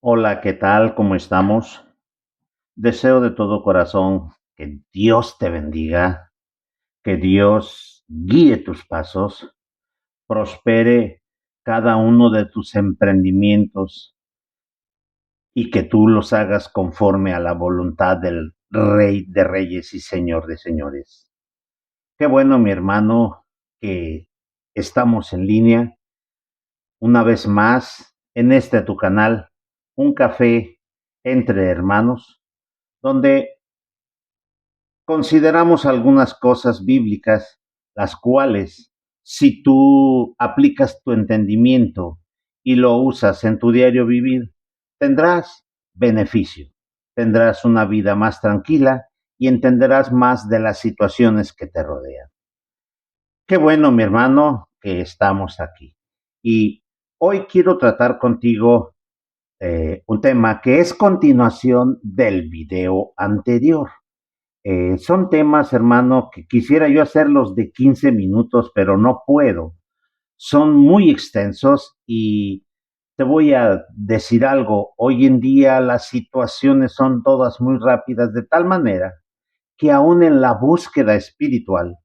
Hola, ¿qué tal? ¿Cómo estamos? Deseo de todo corazón que Dios te bendiga, que Dios guíe tus pasos, prospere cada uno de tus emprendimientos y que tú los hagas conforme a la voluntad del Rey de Reyes y Señor de Señores. Qué bueno, mi hermano, que estamos en línea una vez más en este tu canal, Un Café entre Hermanos, donde consideramos algunas cosas bíblicas, las cuales, si tú aplicas tu entendimiento y lo usas en tu diario vivir, tendrás beneficio, tendrás una vida más tranquila y entenderás más de las situaciones que te rodean. Qué bueno, mi hermano, que estamos aquí. Y hoy quiero tratar contigo un tema que es continuación del video anterior. Son temas, hermano, que quisiera yo hacerlos de 15 minutos, pero no puedo. Son muy extensos y te voy a decir algo. Hoy en día las situaciones son todas muy rápidas, de tal manera que aún en la búsqueda espiritual,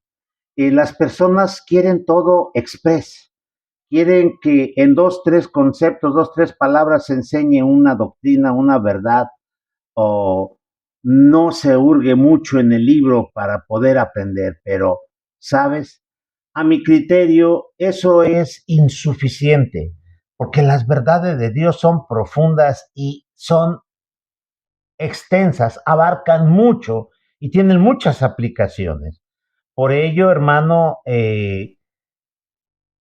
las personas quieren todo express. Quieren que en dos, tres conceptos, dos, tres palabras se enseñe una doctrina, una verdad, o no se hurgue mucho en el libro para poder aprender, pero, ¿sabes? A mi criterio, eso es insuficiente, porque las verdades de Dios son profundas y son extensas, abarcan mucho y tienen muchas aplicaciones. Por ello, hermano,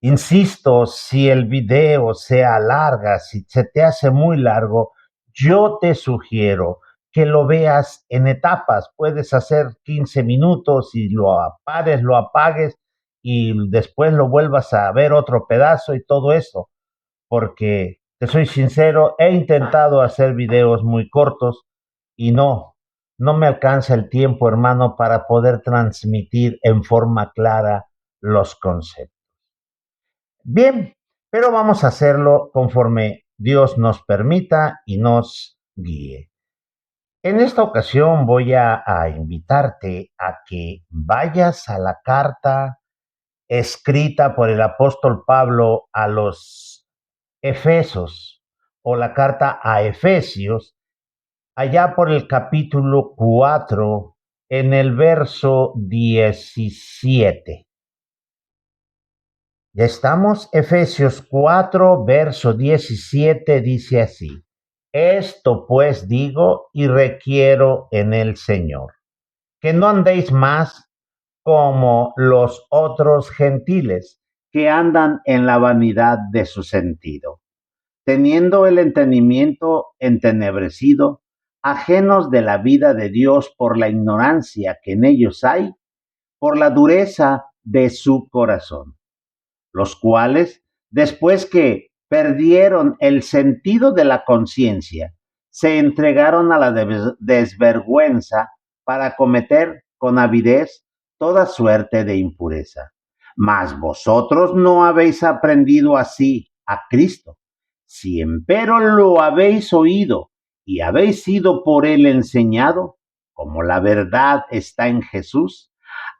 insisto, si el video se alarga, si se te hace muy largo, yo te sugiero que lo veas en etapas. Puedes hacer 15 minutos y lo apagues y después lo vuelvas a ver otro pedazo y todo eso. Porque, te soy sincero, he intentado hacer videos muy cortos y no me alcanza el tiempo, hermano, para poder transmitir en forma clara los conceptos. Bien, pero vamos a hacerlo conforme Dios nos permita y nos guíe. En esta ocasión voy a invitarte a que vayas a la carta escrita por el apóstol Pablo a los Efesos o la carta a Efesios, allá por el capítulo 4 en el verso 17. Ya estamos, Efesios 4, verso 17 dice así: Esto pues digo y requiero en el Señor, que no andéis más como los otros gentiles, que andan en la vanidad de su sentido, teniendo el entendimiento entenebrecido, ajenos de la vida de Dios por la ignorancia que en ellos hay, por la dureza de su corazón, los cuales, después que perdieron el sentido de la conciencia, se entregaron a la desvergüenza para cometer con avidez toda suerte de impureza. Mas vosotros no habéis aprendido así a Cristo. Si empero lo habéis oído y habéis sido por él enseñado, como la verdad está en Jesús,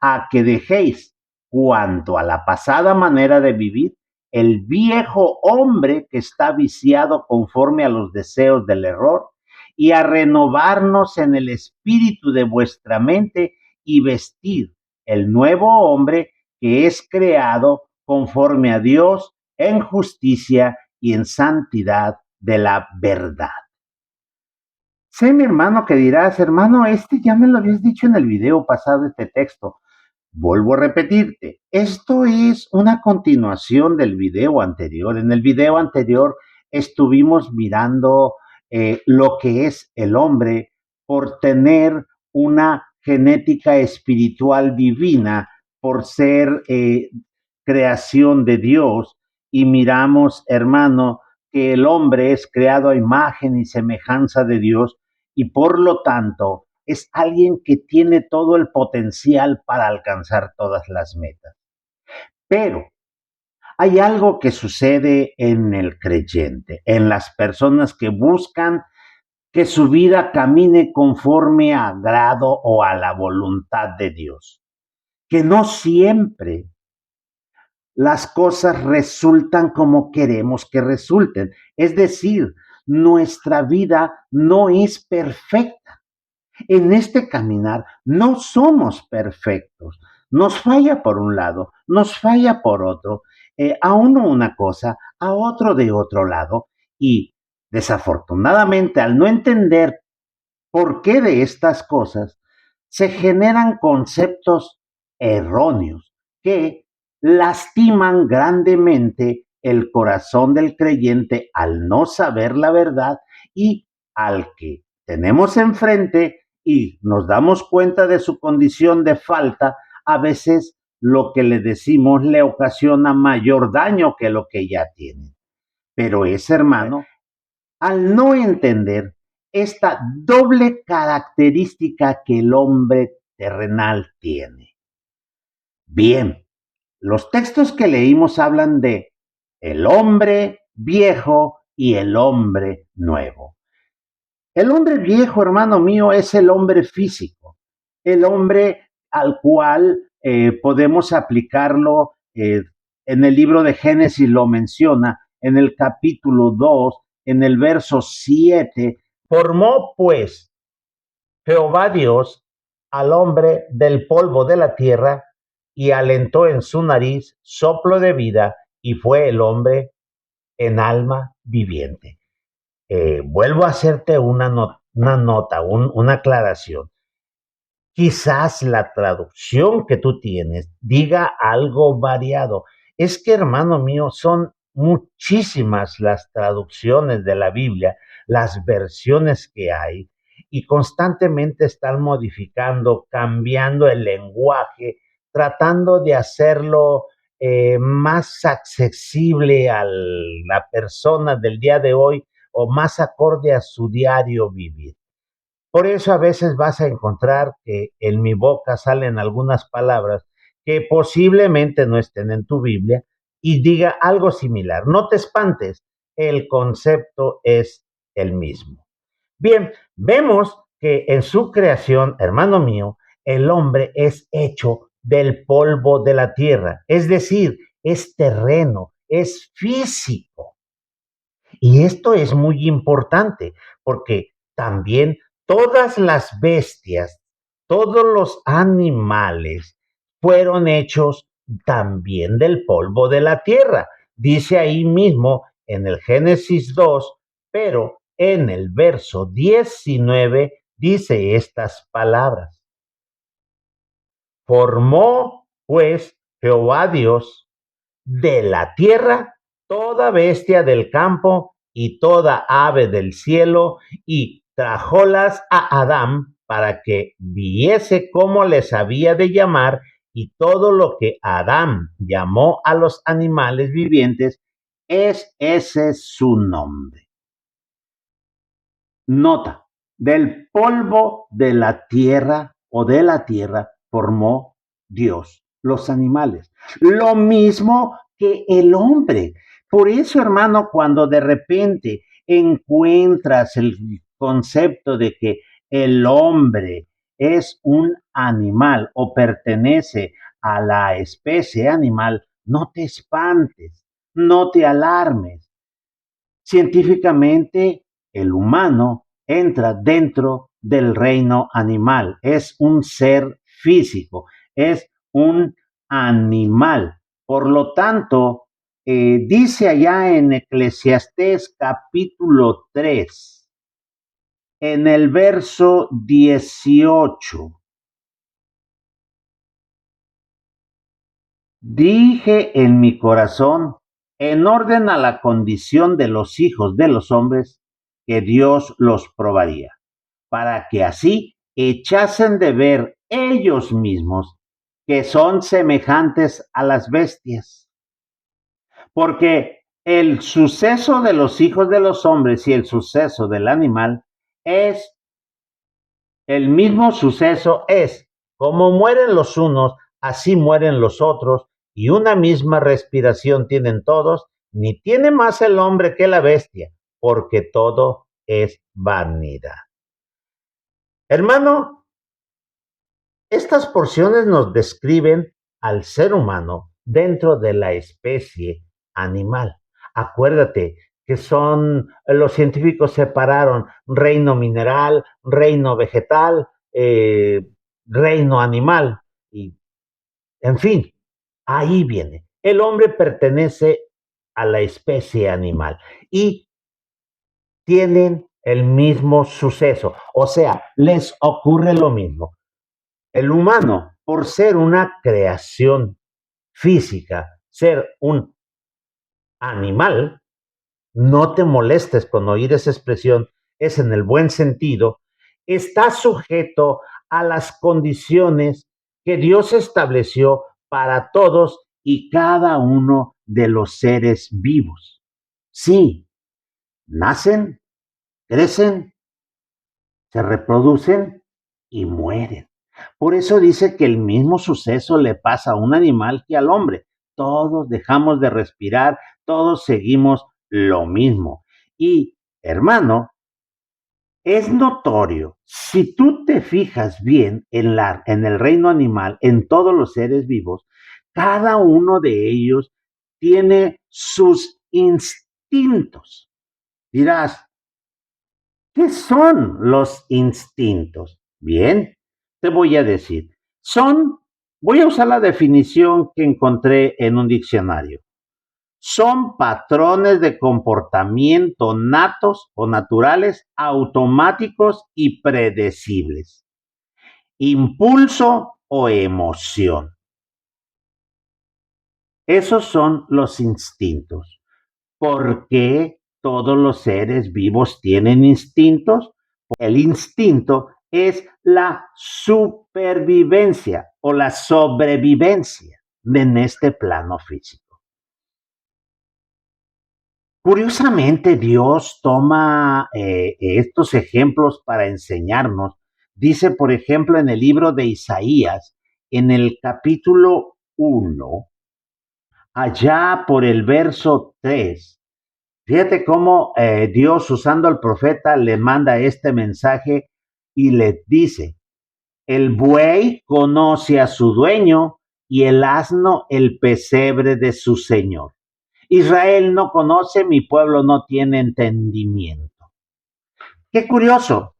a que dejéis cuanto a la pasada manera de vivir, el viejo hombre que está viciado conforme a los deseos del error, y a renovarnos en el espíritu de vuestra mente y vestir el nuevo hombre que es creado conforme a Dios en justicia y en santidad de la verdad. Sé, mi hermano, que dirás, hermano, ya me lo habías dicho en el video pasado, este texto. Vuelvo a repetirte, esto es una continuación del video anterior. En el video anterior estuvimos mirando lo que es el hombre por tener una genética espiritual divina, por ser creación de Dios, y miramos, hermano, que el hombre es creado a imagen y semejanza de Dios y por lo tanto es alguien que tiene todo el potencial para alcanzar todas las metas. Pero Hay algo que sucede en el creyente, en las personas que buscan que su vida camine conforme a agrado o a la voluntad de Dios, que no siempre las cosas resultan como queremos que resulten. Es decir, nuestra vida no es perfecta. En este caminar no somos perfectos. Nos falla por un lado, nos falla por otro, a uno una cosa, a otro de otro lado. Y desafortunadamente, al no entender por qué de estas cosas, se generan conceptos erróneos que lastiman grandemente el corazón del creyente al no saber la verdad y al que tenemos enfrente y nos damos cuenta de su condición de falta, a veces lo que le decimos le ocasiona mayor daño que lo que ya tiene. Pero ese hermano, al no entender esta doble característica que el hombre terrenal tiene. Bien, los textos que leímos hablan de el hombre viejo y el hombre nuevo. El hombre viejo, hermano mío, es el hombre físico, el hombre al cual podemos aplicarlo, en el libro de Génesis lo menciona, en el capítulo 2, en el verso 7. Formó pues Jehová Dios al hombre del polvo de la tierra y alentó en su nariz soplo de vida y fue el hombre en alma viviente. Vuelvo a hacerte una nota, una aclaración. Quizás la traducción que tú tienes diga algo variado. Es que, hermano mío, son muchísimas las traducciones de la Biblia, las versiones que hay, y constantemente están modificando, cambiando el lenguaje, tratando de hacerlo más accesible a la persona del día de hoy o más acorde a su diario vivir. Por eso a veces vas a encontrar que en mi boca salen algunas palabras que posiblemente no estén en tu Biblia y diga algo similar. No te espantes, el concepto es el mismo. Bien, vemos que en su creación, hermano mío, el hombre es hecho del polvo de la tierra, es decir, es terreno, es físico. Y esto es muy importante porque también todas las bestias, todos los animales fueron hechos también del polvo de la tierra. Dice ahí mismo en el Génesis 2, pero en el verso 19 dice estas palabras. Formó pues Jehová Dios de la tierra toda bestia del campo y toda ave del cielo, y trajólas a Adán para que viese cómo les había de llamar, y todo lo que Adán llamó a los animales vivientes, es ese su nombre. Nota, del polvo de la tierra o de la tierra formó Dios los animales. Lo mismo que el hombre. Por eso, hermano, cuando de repente encuentras el concepto de que el hombre es un animal o pertenece a la especie animal, no te espantes, no te alarmes. Científicamente, el humano entra dentro del reino animal, es un ser físico, es un animal. Por lo tanto, dice allá en Eclesiastés capítulo 3, en el verso 18. Dije en mi corazón, en orden a la condición de los hijos de los hombres, que Dios los probaría, para que así echasen de ver ellos mismos que son semejantes a las bestias. Porque el suceso de los hijos de los hombres y el suceso del animal es el mismo suceso, es como mueren los unos, así mueren los otros, y una misma respiración tienen todos, ni tiene más el hombre que la bestia, porque todo es vanidad. Hermano, estas porciones nos describen al ser humano dentro de la especie animal. Acuérdate que los científicos separaron reino mineral, reino vegetal, reino animal, y en fin, ahí viene. El hombre pertenece a la especie animal y tienen el mismo suceso, o sea, les ocurre lo mismo. El humano, por ser una creación física, ser un animal, no te molestes con oír esa expresión, es en el buen sentido, está sujeto a las condiciones que Dios estableció para todos y cada uno de los seres vivos. Sí, nacen, crecen, se reproducen y mueren. Por eso dice que el mismo suceso le pasa a un animal que al hombre. Todos dejamos de respirar, todos seguimos lo mismo. Y, hermano, es notorio, si tú te fijas bien en el reino animal, en todos los seres vivos, cada uno de ellos tiene sus instintos. Dirás, ¿qué son los instintos? Bien, te voy a decir. Voy a usar la definición que encontré en un diccionario. Son patrones de comportamiento natos o naturales, automáticos y predecibles. Impulso o emoción. Esos son los instintos. ¿Por qué todos los seres vivos tienen instintos? El instinto es la supervivencia o la sobrevivencia en este plano físico. Curiosamente, Dios toma estos ejemplos para enseñarnos. Dice, por ejemplo, en el libro de Isaías, en el capítulo 1, allá por el verso 3, fíjate cómo Dios, usando al profeta, le manda este mensaje y le dice, el buey conoce a su dueño y el asno el pesebre de su señor. Israel no conoce, mi pueblo no tiene entendimiento. Qué curioso.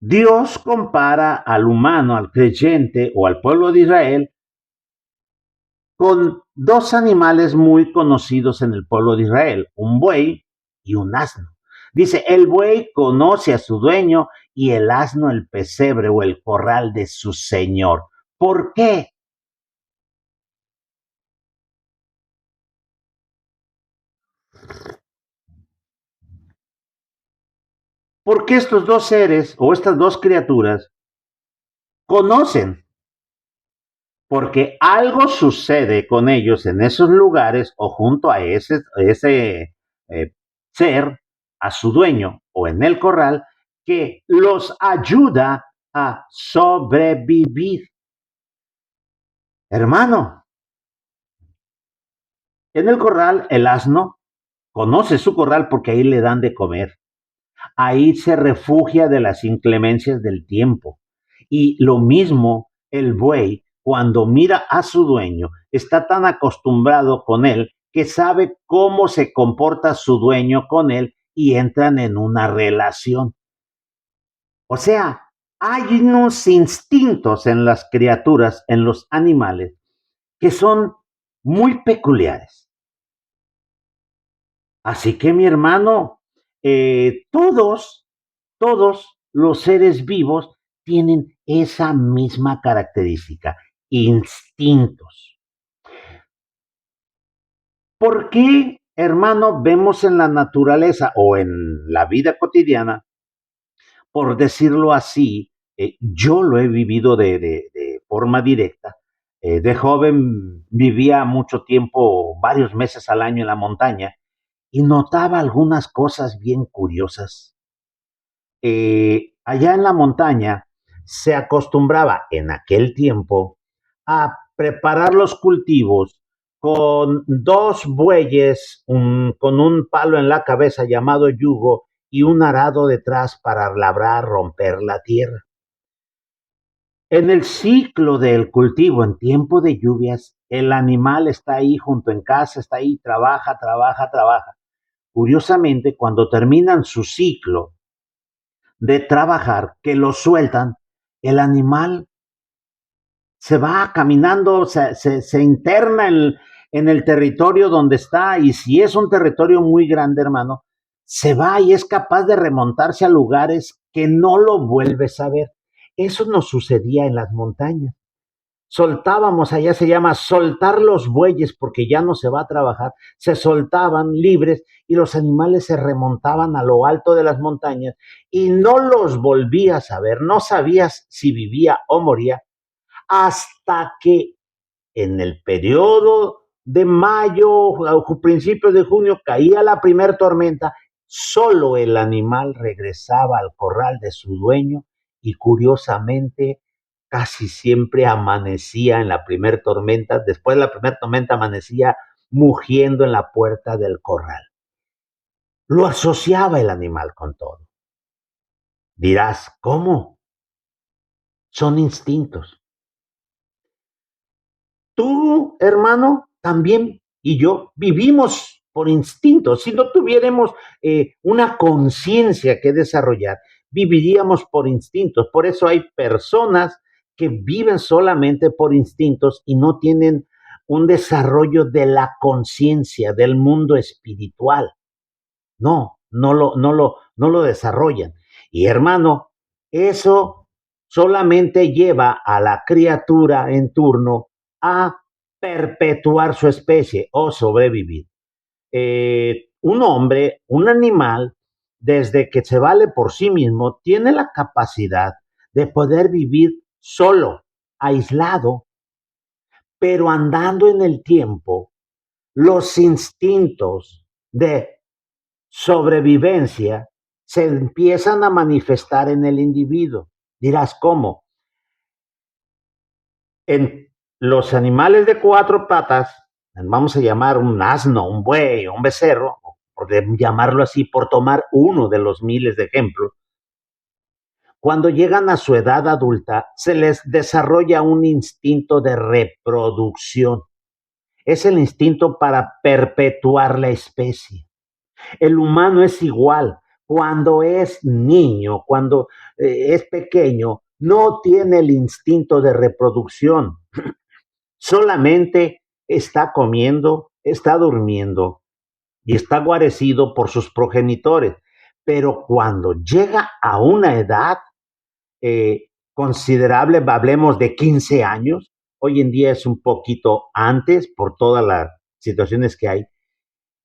Dios compara al humano, al creyente o al pueblo de Israel con dos animales muy conocidos en el pueblo de Israel, un buey y un asno. Dice, el buey conoce a su dueño y el asno el pesebre o el corral de su señor. ¿Por qué? Porque estos dos seres o estas dos criaturas conocen, porque algo sucede con ellos en esos lugares o junto a ese ser, a su dueño o en el corral, que los ayuda a sobrevivir. Hermano, en el corral el asno conoce su corral porque ahí le dan de comer. Ahí se refugia de las inclemencias del tiempo. Y lo mismo el buey, cuando mira a su dueño, está tan acostumbrado con él que sabe cómo se comporta su dueño con él y entran en una relación. O sea, hay unos instintos en las criaturas, en los animales, que son muy peculiares. Así que mi hermano, todos los seres vivos tienen esa misma característica, instintos. ¿Por qué, hermano, vemos en la naturaleza o en la vida cotidiana, por decirlo así, yo lo he vivido de forma directa? De joven vivía mucho tiempo, varios meses al año en la montaña, y notaba algunas cosas bien curiosas. Allá en la montaña se acostumbraba en aquel tiempo a preparar los cultivos con dos bueyes, con un palo en la cabeza llamado yugo y un arado detrás para labrar, romper la tierra. En el ciclo del cultivo, en tiempo de lluvias, el animal está ahí junto en casa, está ahí, trabaja, trabaja, trabaja. Curiosamente, cuando terminan su ciclo de trabajar, que lo sueltan, el animal se va caminando, se interna en el territorio donde está, y si es un territorio muy grande, hermano, se va y es capaz de remontarse a lugares que no lo vuelves a ver. Eso nos sucedía en las montañas. Soltábamos, allá se llama soltar los bueyes porque ya no se va a trabajar, se soltaban libres y los animales se remontaban a lo alto de las montañas y no los volvías a ver, no sabías si vivía o moría hasta que en el periodo de mayo, principios de junio, caía la primer tormenta, solo el animal regresaba al corral de su dueño y curiosamente casi siempre amanecía en la primer tormenta, después de la primera tormenta amanecía mugiendo en la puerta del corral. Lo asociaba el animal con todo. Dirás, ¿cómo? Son instintos. Tú, hermano, también y yo vivimos por instinto. Si no tuviéramos una conciencia que desarrollar, viviríamos por instintos. Por eso hay personas que viven solamente por instintos y no tienen un desarrollo de la conciencia del mundo espiritual. No lo desarrollan. Y hermano, eso solamente lleva a la criatura en turno a perpetuar su especie o sobrevivir. Un hombre, un animal, desde que se vale por sí mismo, tiene la capacidad de poder vivir solo, aislado, pero andando en el tiempo, los instintos de sobrevivencia se empiezan a manifestar en el individuo. Dirás, ¿cómo? En los animales de cuatro patas, vamos a llamar un asno, un buey o un becerro, por llamarlo así, por tomar uno de los miles de ejemplos, cuando llegan a su edad adulta, se les desarrolla un instinto de reproducción. Es el instinto para perpetuar la especie. El humano es igual. Cuando es niño, cuando es pequeño, no tiene el instinto de reproducción. Solamente está comiendo, está durmiendo y está guarecido por sus progenitores. Pero cuando llega a una edad considerable, hablemos de 15 años, hoy en día es un poquito antes por todas las situaciones que hay,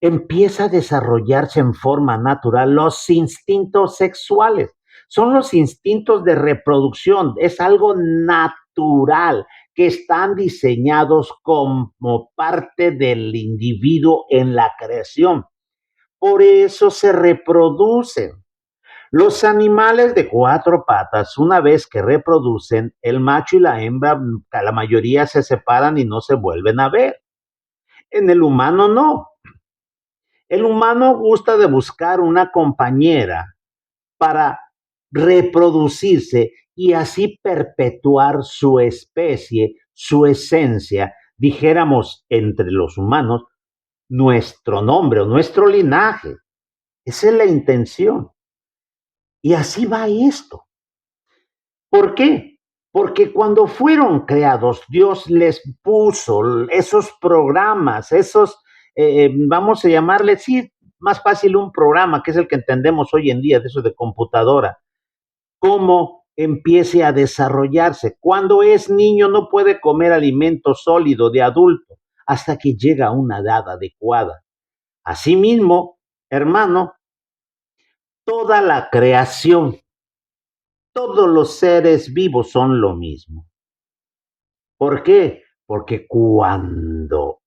empieza a desarrollarse en forma natural los instintos sexuales. Son los instintos de reproducción, es algo natural que están diseñados como parte del individuo en la creación. Por eso se reproducen. Los animales de cuatro patas, una vez que reproducen, el macho y la hembra, la mayoría se separan y no se vuelven a ver. En el humano no. El humano gusta de buscar una compañera para reproducirse y así perpetuar su especie, su esencia, dijéramos entre los humanos, nuestro nombre o nuestro linaje. Esa es la intención. Y así va esto. ¿Por qué? Porque cuando fueron creados, Dios les puso esos programas, vamos a llamarle, sí, más fácil un programa, que es el que entendemos hoy en día, de eso de computadora, cómo empiece a desarrollarse. Cuando es niño no puede comer alimento sólido de adulto hasta que llega a una edad adecuada. Asimismo, hermano, toda la creación, todos los seres vivos son lo mismo. ¿Por qué? Porque cuando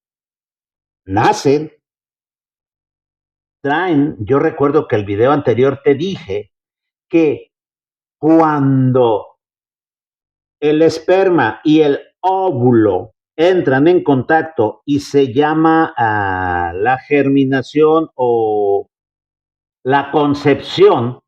nacen, yo recuerdo que el video anterior te dije que cuando el esperma y el óvulo entran en contacto y se llama la germinación o la concepción.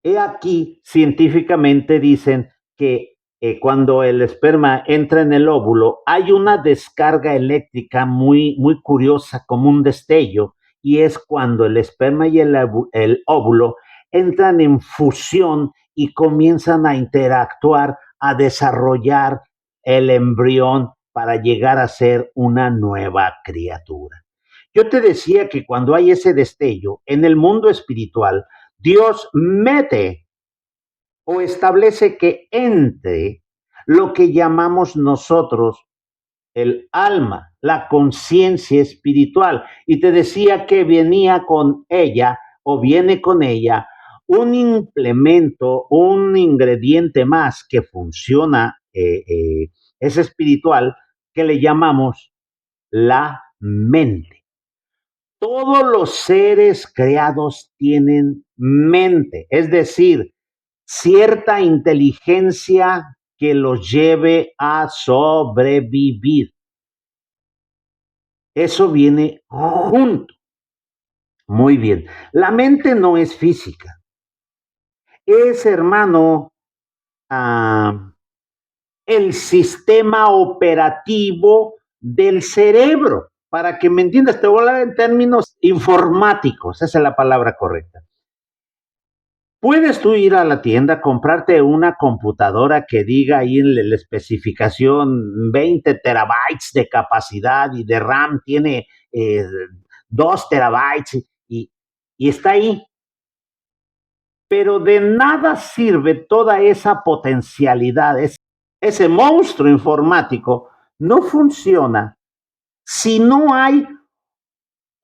He aquí, científicamente dicen que cuando el esperma entra en el óvulo, hay una descarga eléctrica muy curiosa, como un destello, y es cuando el esperma y el óvulo entran en fusión y comienzan a interactuar, a desarrollar el embrión para llegar a ser una nueva criatura. Yo te decía que cuando hay ese destello en el mundo espiritual, Dios mete o establece que entre lo que llamamos nosotros el alma, la conciencia espiritual. Y te decía que venía con ella o viene con ella un implemento, un ingrediente más que funciona, es espiritual, que le llamamos la mente. Todos los seres creados tienen mente, es decir, cierta inteligencia que los lleve a sobrevivir. Eso viene junto. Muy bien. La mente no es física. Es, hermano, ah, el sistema operativo del cerebro. Para que me entiendas, te voy a hablar en términos informáticos, esa es la palabra correcta. Puedes tú ir a la tienda, comprarte una computadora que diga ahí en la especificación 20 terabytes de capacidad y de RAM tiene 2 terabytes y está ahí. Pero de nada sirve toda esa potencialidad, ese monstruo informático no funciona si no hay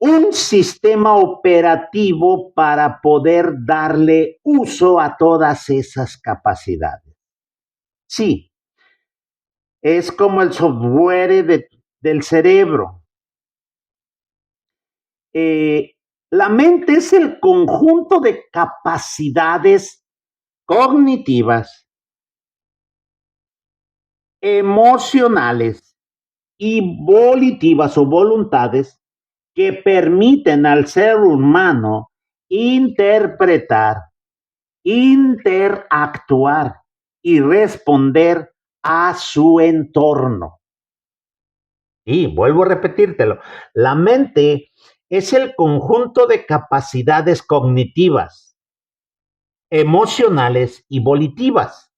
un sistema operativo para poder darle uso a todas esas capacidades. Sí, es como el software del cerebro. La mente es el conjunto de capacidades cognitivas, emocionales y volitivas o voluntades que permiten al ser humano interpretar, interactuar y responder a su entorno. Y vuelvo a repetírtelo, la mente es el conjunto de capacidades cognitivas, emocionales y volitivas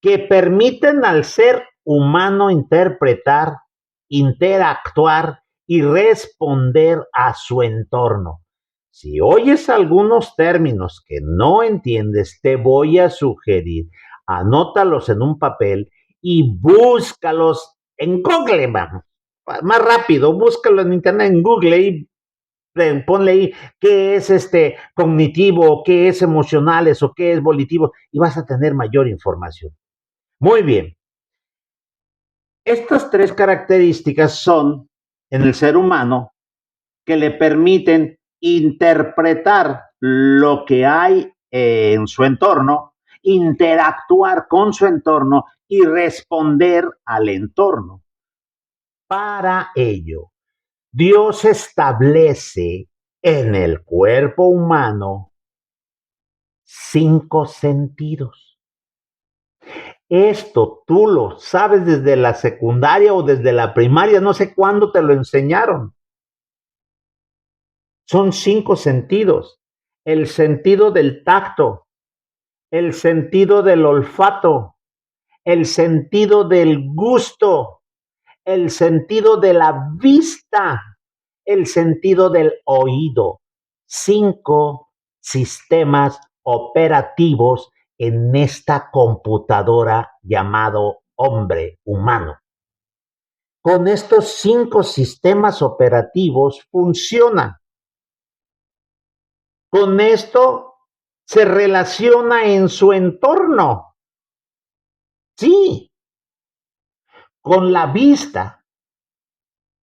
que permiten al ser humano interpretar, interactuar y responder a su entorno. Si oyes algunos términos que no entiendes, te voy a sugerir, anótalos en un papel y búscalos en Google, vamos. Más rápido, búscalo en internet, en Google y ponle ahí qué es cognitivo, qué es emocionales o qué es volitivo y vas a tener mayor información. Muy bien. Estas tres características son en el ser humano que le permiten interpretar lo que hay en su entorno, interactuar con su entorno y responder al entorno. Para ello, Dios establece en el cuerpo humano 5 sentidos. Esto tú lo sabes desde la secundaria o desde la primaria, no sé cuándo te lo enseñaron. Son 5 sentidos. El sentido del tacto, el sentido del olfato, el sentido del gusto, el sentido de la vista, el sentido del oído. 5 sistemas operativos en esta computadora llamado hombre humano. Con estos 5 sistemas operativos funciona. Con esto se relaciona en su entorno. Sí, con la vista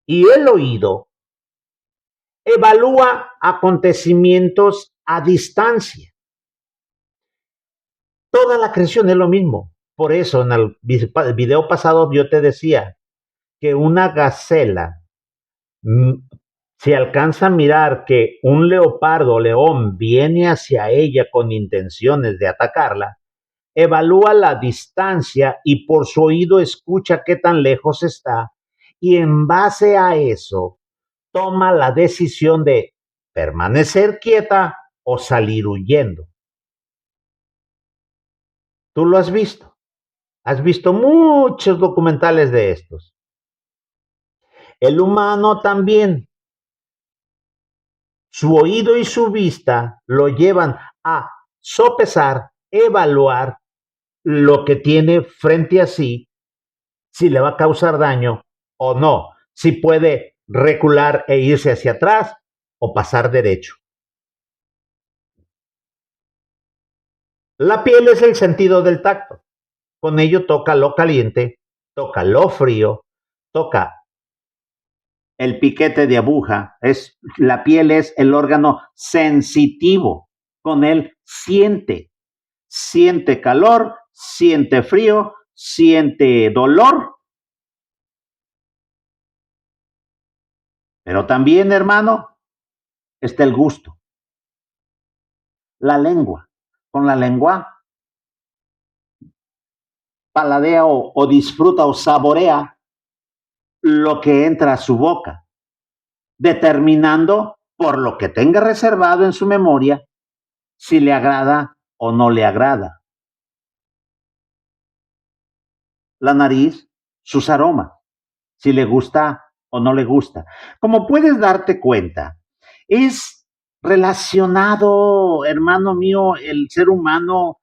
y el oído evalúa acontecimientos a distancia. Toda la creación es lo mismo. Por eso en el video pasado yo te decía que una gacela, mm, si alcanza a mirar que un leopardo o león viene hacia ella con intenciones de atacarla, evalúa la distancia y por su oído escucha qué tan lejos está y en base a eso toma la decisión de permanecer quieta o salir huyendo. Tú lo has visto. Has visto muchos documentales de estos. El humano también. Su oído y su vista lo llevan a sopesar, evaluar lo que tiene frente a sí, si le va a causar daño o no, si puede recular e irse hacia atrás o pasar derecho. La piel es el sentido del tacto. Con ello toca lo caliente, toca lo frío, toca el piquete de aguja. La piel es el órgano sensitivo. Con él siente calor, siente frío, siente dolor. Pero también, hermano, está el gusto, la lengua. Con la lengua paladea o disfruta o saborea lo que entra a su boca, determinando por lo que tenga reservado en su memoria si le agrada o no le agrada. La nariz, sus aromas, si le gusta o no le gusta. Como puedes darte cuenta, es relacionado, hermano mío, el ser humano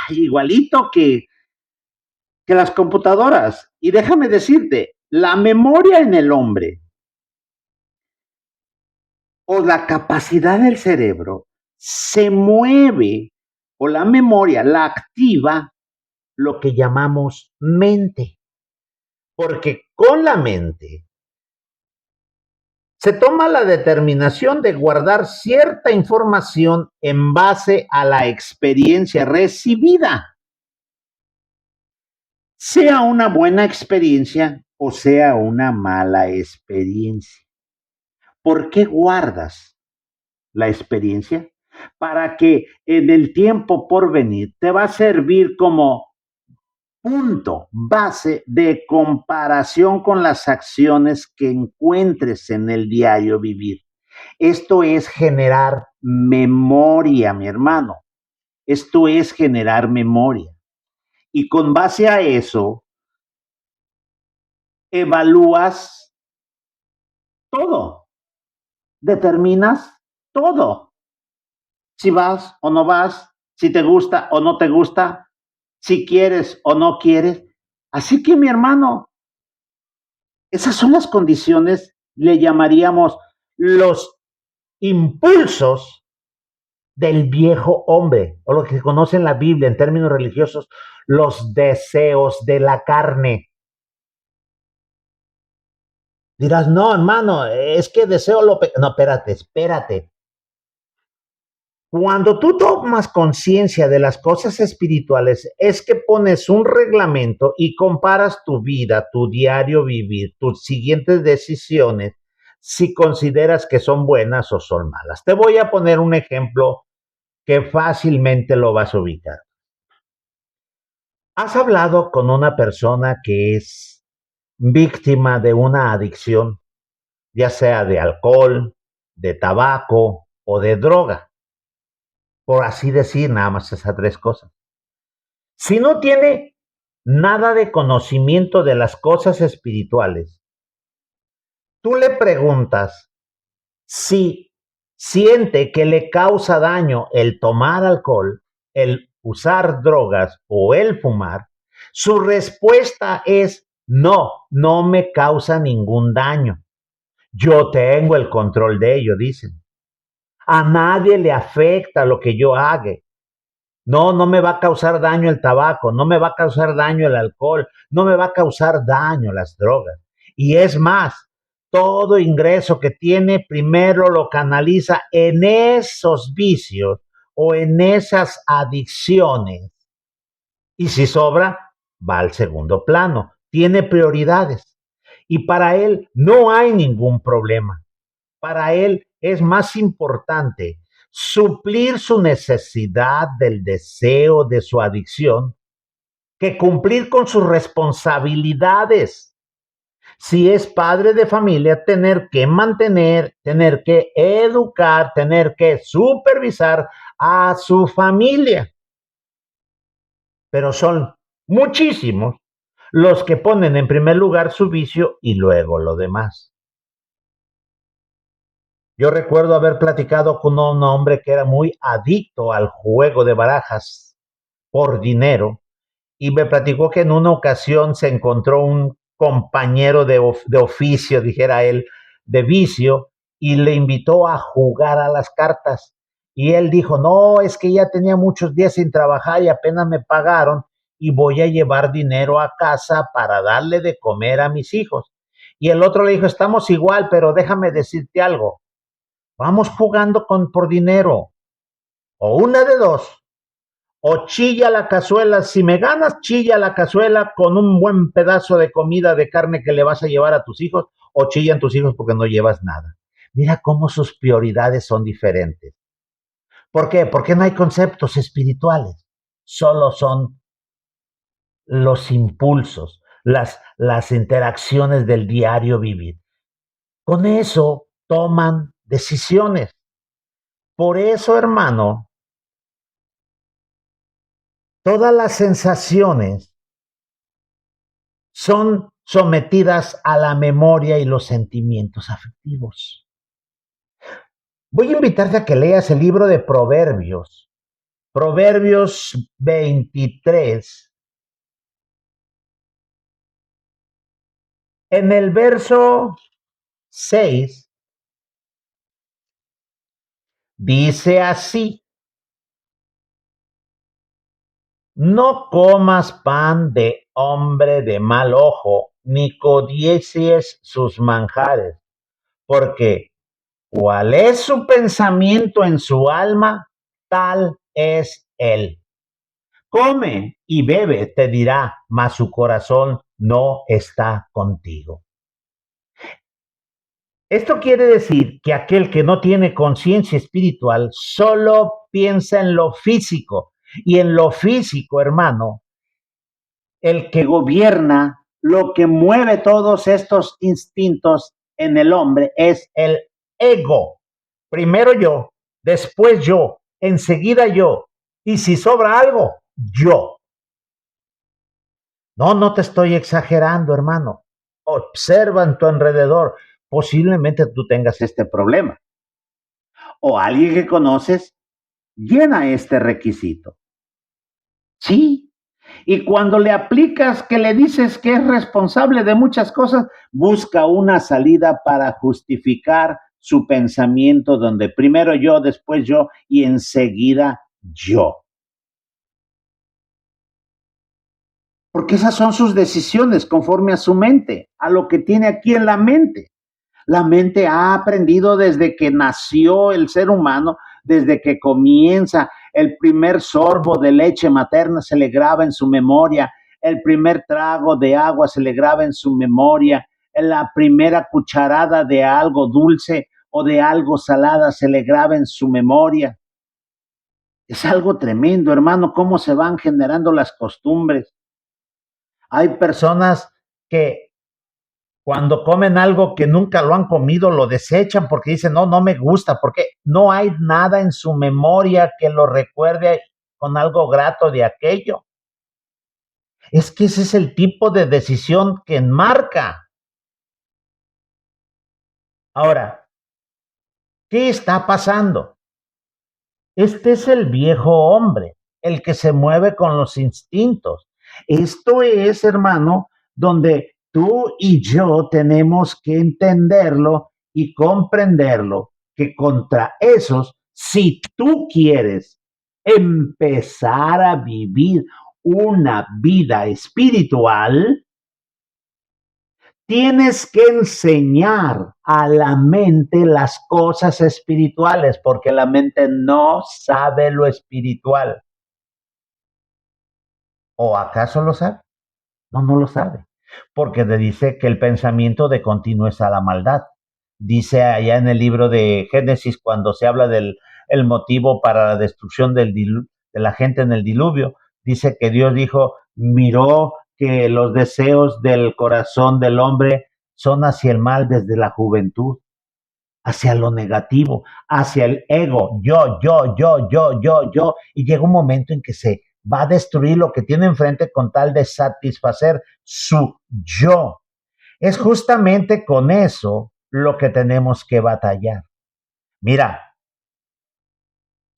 igualito que las computadoras. Y déjame decirte, la memoria en el hombre o la capacidad del cerebro se mueve o la memoria la activa lo que llamamos mente. Porque con la mente se toma la determinación de guardar cierta información en base a la experiencia recibida, sea una buena experiencia o sea una mala experiencia. ¿Por qué guardas la experiencia? Para que en el tiempo por venir te va a servir como punto base de comparación con las acciones que encuentres en el diario vivir. Esto es generar memoria, mi hermano. Esto es generar memoria. Y con base a eso, evalúas todo, determinas todo. Si vas o no vas, si te gusta o no te gusta, si quieres o no quieres. Así que, mi hermano, esas son las condiciones, le llamaríamos los impulsos del viejo hombre, o lo que se conoce en la Biblia en términos religiosos, los deseos de la carne. Dirás, no, hermano, es que deseo lo... No, espérate. Cuando tú tomas conciencia de las cosas espirituales, es que pones un reglamento y comparas tu vida, tu diario vivir, tus siguientes decisiones, si consideras que son buenas o son malas. Te voy a poner un ejemplo que fácilmente lo vas a ubicar. ¿Has hablado con una persona que es víctima de una adicción, ya sea de alcohol, de tabaco o de droga? Por así decir, nada más esas tres cosas. Si no tiene nada de conocimiento de las cosas espirituales, tú le preguntas si siente que le causa daño el tomar alcohol, el usar drogas o el fumar, su respuesta es no, no me causa ningún daño. Yo tengo el control de ello, dicen. A nadie le afecta lo que yo haga. No, no me va a causar daño el tabaco, no me va a causar daño el alcohol, no me va a causar daño las drogas. Y es más, todo ingreso que tiene primero lo canaliza en esos vicios o en esas adicciones Y si sobra, va al segundo plano. Tiene prioridades. Y para él no hay ningún problema. Para él es más importante suplir su necesidad del deseo de su adicción que cumplir con sus responsabilidades. Si es padre de familia, tener que mantener, tener que educar, tener que supervisar a su familia. Pero son muchísimos los que ponen en primer lugar su vicio y luego lo demás. Yo recuerdo haber platicado con un hombre que era muy adicto al juego de barajas por dinero y me platicó que en una ocasión se encontró un compañero de oficio, dijera él, de vicio, y le invitó a jugar a las cartas. Y él dijo, no, es que ya tenía muchos días sin trabajar y apenas me pagaron y voy a llevar dinero a casa para darle de comer a mis hijos. Y el otro le dijo, estamos igual, pero déjame decirte algo, vamos jugando por dinero, o una de dos, o chilla la cazuela. Si me ganas, chilla la cazuela con un buen pedazo de comida de carne que le vas a llevar a tus hijos, o chillan tus hijos porque no llevas nada. Mira cómo sus prioridades son diferentes. ¿Por qué? Porque no hay conceptos espirituales, solo son los impulsos, las interacciones del diario vivir. Con eso toman decisiones. Por eso, hermano, todas las sensaciones son sometidas a la memoria y los sentimientos afectivos. Voy a invitarte a que leas el libro de Proverbios, Proverbios 23. En el verso 6 dice así, no comas pan de hombre de mal ojo, ni codicies sus manjares, porque cuál es su pensamiento en su alma, tal es él. Come y bebe, te dirá, mas su corazón no está contigo. Esto quiere decir que aquel que no tiene conciencia espiritual solo piensa en lo físico. Y en lo físico, hermano, el que gobierna, lo que mueve todos estos instintos en el hombre es el ego. Primero yo, después yo, enseguida yo. Y si sobra algo, yo. No, no te estoy exagerando, hermano. Observa en tu alrededor. Posiblemente tú tengas este problema. O alguien que conoces llena este requisito. Sí. Y cuando le aplicas que le dices que es responsable de muchas cosas, busca una salida para justificar su pensamiento donde primero yo, después yo y enseguida yo. Porque esas son sus decisiones conforme a su mente, a lo que tiene aquí en la mente. La mente ha aprendido desde que nació el ser humano, desde que comienza el primer sorbo de leche materna se le graba en su memoria, el primer trago de agua se le graba en su memoria, la primera cucharada de algo dulce o de algo salada se le graba en su memoria. Es algo tremendo, hermano, cómo se van generando las costumbres. Hay personas que cuando comen algo que nunca lo han comido, lo desechan porque dicen, no, no me gusta, porque no hay nada en su memoria que lo recuerde con algo grato de aquello. Es que ese es el tipo de decisión que enmarca. Ahora, ¿qué está pasando? Este es el viejo hombre, el que se mueve con los instintos. Esto es, hermano, donde tú y yo tenemos que entenderlo y comprenderlo, que contra esos, si tú quieres empezar a vivir una vida espiritual, tienes que enseñar a la mente las cosas espirituales, porque la mente no sabe lo espiritual. ¿O acaso lo sabe? No, no lo sabe. Porque le dice que el pensamiento de continuo es a la maldad. Dice allá en el libro de Génesis, cuando se habla del el motivo para la destrucción de la gente en el diluvio, dice que Dios dijo, miró que los deseos del corazón del hombre son hacia el mal desde la juventud, hacia lo negativo, hacia el ego, yo, y llega un momento en que se va a destruir lo que tiene enfrente con tal de satisfacer su yo. Es justamente con eso lo que tenemos que batallar. Mira,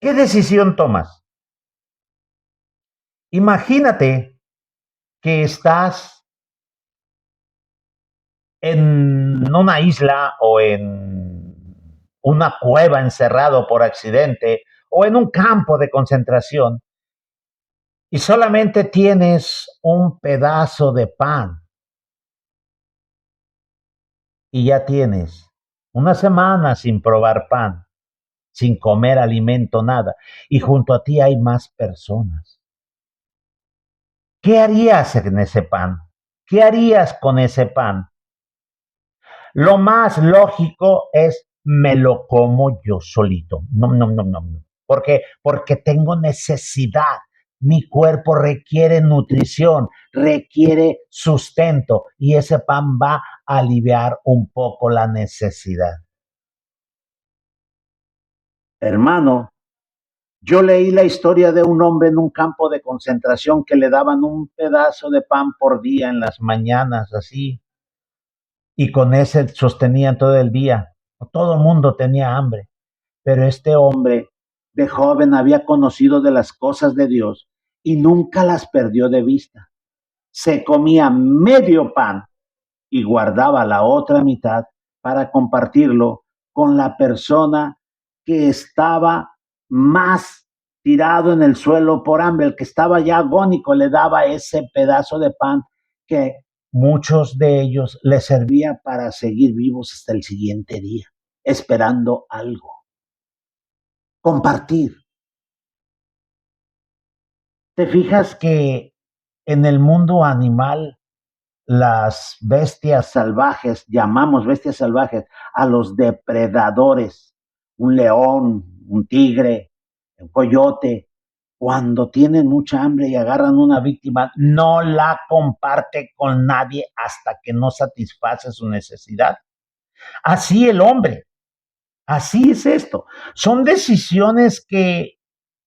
¿qué decisión tomas? Imagínate que estás en una isla o en una cueva encerrado por accidente o en un campo de concentración y solamente tienes un pedazo de pan y ya tienes una semana sin probar pan, sin comer alimento, nada, y junto a ti hay más personas. ¿Qué harías en ese pan? ¿Qué harías con ese pan? Lo más lógico es me lo como yo solito. No, no, no, no, no. ¿Por qué? Porque tengo necesidad. Mi cuerpo requiere nutrición, requiere sustento y ese pan va a aliviar un poco la necesidad. Hermano, yo leí la historia de un hombre en un campo de concentración que le daban un pedazo de pan por día en las mañanas, así, y con ese sostenían todo el día. Todo el mundo tenía hambre, pero este hombre de joven había conocido de las cosas de Dios y nunca las perdió de vista. Se comía medio pan y guardaba la otra mitad para compartirlo con la persona que estaba más tirado en el suelo por hambre, el que estaba ya agónico, le daba ese pedazo de pan que muchos de ellos les servía para seguir vivos hasta el siguiente día, esperando algo. Compartir. ¿Te fijas que en el mundo animal las bestias salvajes, llamamos bestias salvajes a los depredadores, un león, un tigre, un coyote, cuando tienen mucha hambre y agarran una víctima, no la comparte con nadie hasta que no satisface su necesidad? Así el hombre, así es esto. Son decisiones que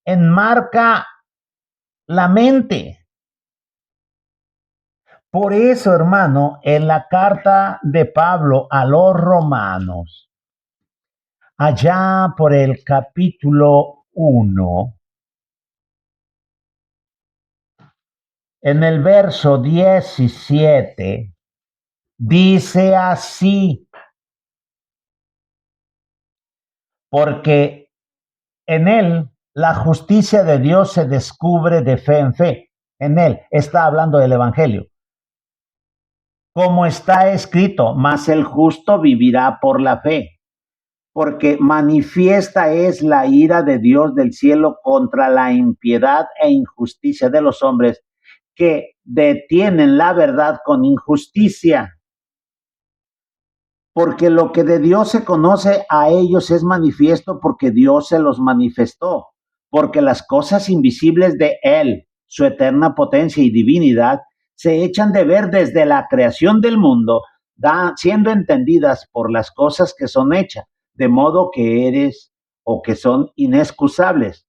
enmarca la mente. Por eso, hermano, en la carta de Pablo a los romanos, allá por el capítulo 1, en el verso 17, dice así, porque en él la justicia de Dios se descubre de fe en fe. En él está hablando del Evangelio. Como está escrito, mas el justo vivirá por la fe. Porque manifiesta es la ira de Dios del cielo contra la impiedad e injusticia de los hombres que detienen la verdad con injusticia. Porque lo que de Dios se conoce a ellos es manifiesto porque Dios se los manifestó. Porque las cosas invisibles de Él, su eterna potencia y divinidad, se echan de ver desde la creación del mundo, siendo entendidas por las cosas que son hechas, de modo que eres o que son inexcusables,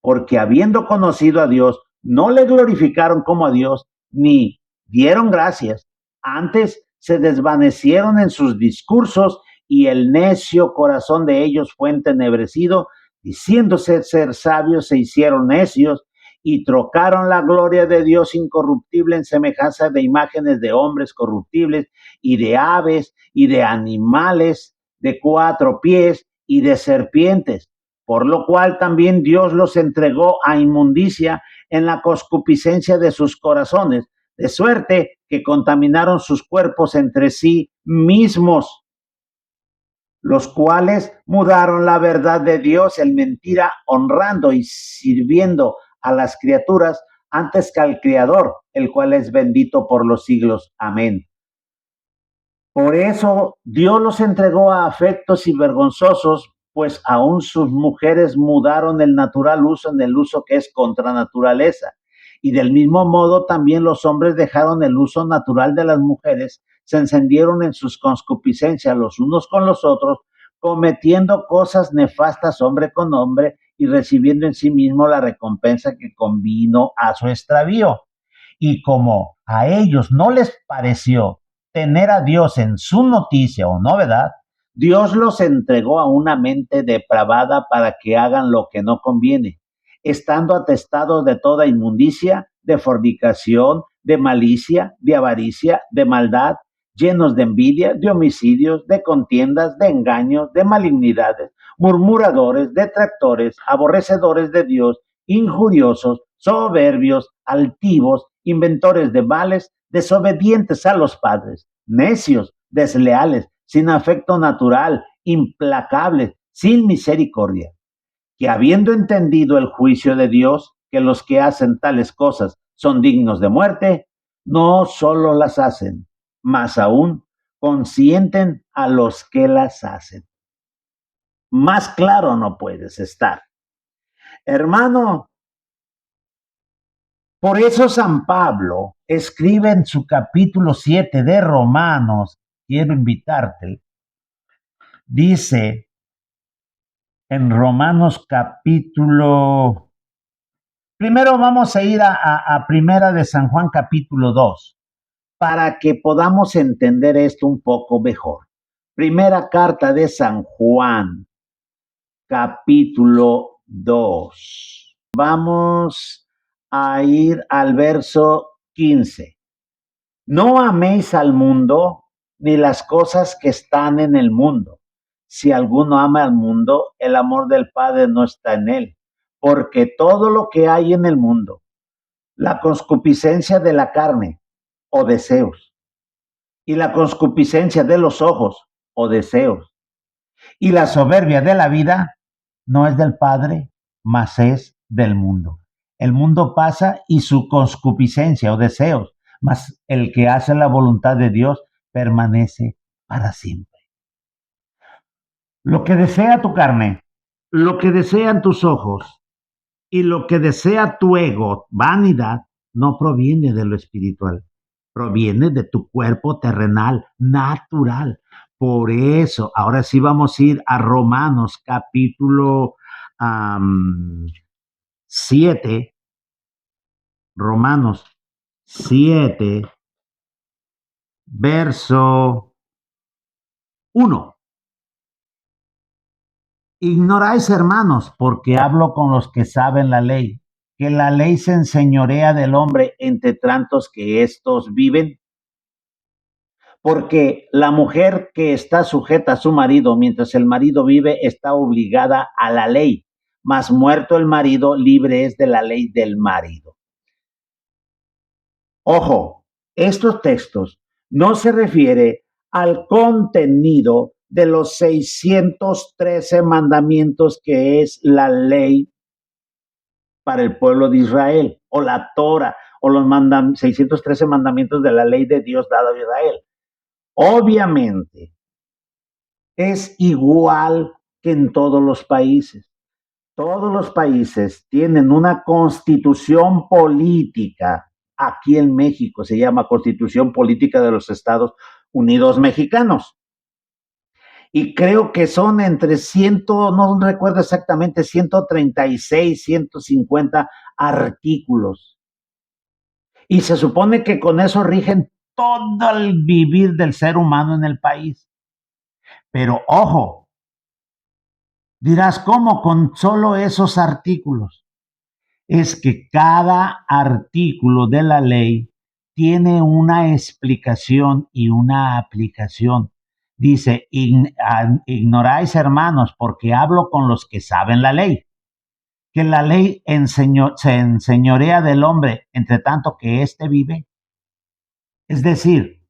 porque habiendo conocido a Dios, no le glorificaron como a Dios, ni dieron gracias, antes se desvanecieron en sus discursos y el necio corazón de ellos fue entenebrecido, diciéndose ser sabios se hicieron necios y trocaron la gloria de Dios incorruptible en semejanza de imágenes de hombres corruptibles y de aves y de animales de cuatro pies y de serpientes, por lo cual también Dios los entregó a inmundicia en la concupiscencia de sus corazones, de suerte que contaminaron sus cuerpos entre sí mismos, los cuales mudaron la verdad de Dios en mentira, honrando y sirviendo a las criaturas antes que al Criador, el cual es bendito por los siglos. Amén. Por eso Dios los entregó a afectos y vergonzosos, pues aún sus mujeres mudaron el natural uso en el uso que es contra naturaleza. Y del mismo modo también los hombres dejaron el uso natural de las mujeres, se encendieron en sus concupiscencias los unos con los otros, cometiendo cosas nefastas hombre con hombre y recibiendo en sí mismo la recompensa que convino a su extravío. Y como a ellos no les pareció tener a Dios en su noticia o novedad, Dios los entregó a una mente depravada para que hagan lo que no conviene, estando atestados de toda inmundicia, de fornicación, de malicia, de avaricia, de maldad, llenos de envidia, de homicidios, de contiendas, de engaños, de malignidades, murmuradores, detractores, aborrecedores de Dios, injuriosos, soberbios, altivos, inventores de males, desobedientes a los padres, necios, desleales, sin afecto natural, implacables, sin misericordia, que habiendo entendido el juicio de Dios, que los que hacen tales cosas son dignos de muerte, no solo las hacen, más aún consienten a los que las hacen. Más claro no puedes estar. Hermano, por eso San Pablo escribe en su capítulo 7 de Romanos, quiero invitarte, dice en Romanos capítulo, primero vamos a ir a Primera de San Juan capítulo 2, para que podamos entender esto un poco mejor. Primera carta de San Juan, capítulo 2. Vamos a ir al verso 15. No améis al mundo ni las cosas que están en el mundo. Si alguno ama al mundo, el amor del Padre no está en él, porque todo lo que hay en el mundo, la concupiscencia de la carne o deseos, y la concupiscencia de los ojos o deseos, y la soberbia de la vida, no es del Padre, mas es del mundo. El mundo pasa y su concupiscencia o deseos, mas el que hace la voluntad de Dios permanece para siempre. Lo que desea tu carne, lo que desean tus ojos y lo que desea tu ego, vanidad, no proviene de lo espiritual, proviene de tu cuerpo terrenal, natural. Por eso, ahora sí vamos a ir a Romanos capítulo 7, Romanos 7, verso 1. Ignoráis, hermanos, porque hablo con los que saben la ley, que la ley se enseñorea del hombre entre tantos que éstos viven. Porque la mujer que está sujeta a su marido mientras el marido vive está obligada a la ley, mas muerto el marido, libre es de la ley del marido. Ojo, estos textos no se refiere al contenido de los 613 mandamientos que es la ley para el pueblo de Israel, o la Torah, o los 613 mandamientos de la ley de Dios dada a Israel. Obviamente, es igual que en todos los países. Todos los países tienen una constitución política. Aquí en México se llama Constitución Política de los Estados Unidos Mexicanos. Y creo que son entre 100, no recuerdo exactamente, 136, 150 artículos. Y se supone que con eso rigen todo el vivir del ser humano en el país. Pero ojo, dirás, ¿cómo con solo esos artículos? Es que cada artículo de la ley tiene una explicación y una aplicación. Dice, ignoráis, hermanos, porque hablo con los que saben la ley, que la ley se enseñorea del hombre entre tanto que éste vive. Es decir,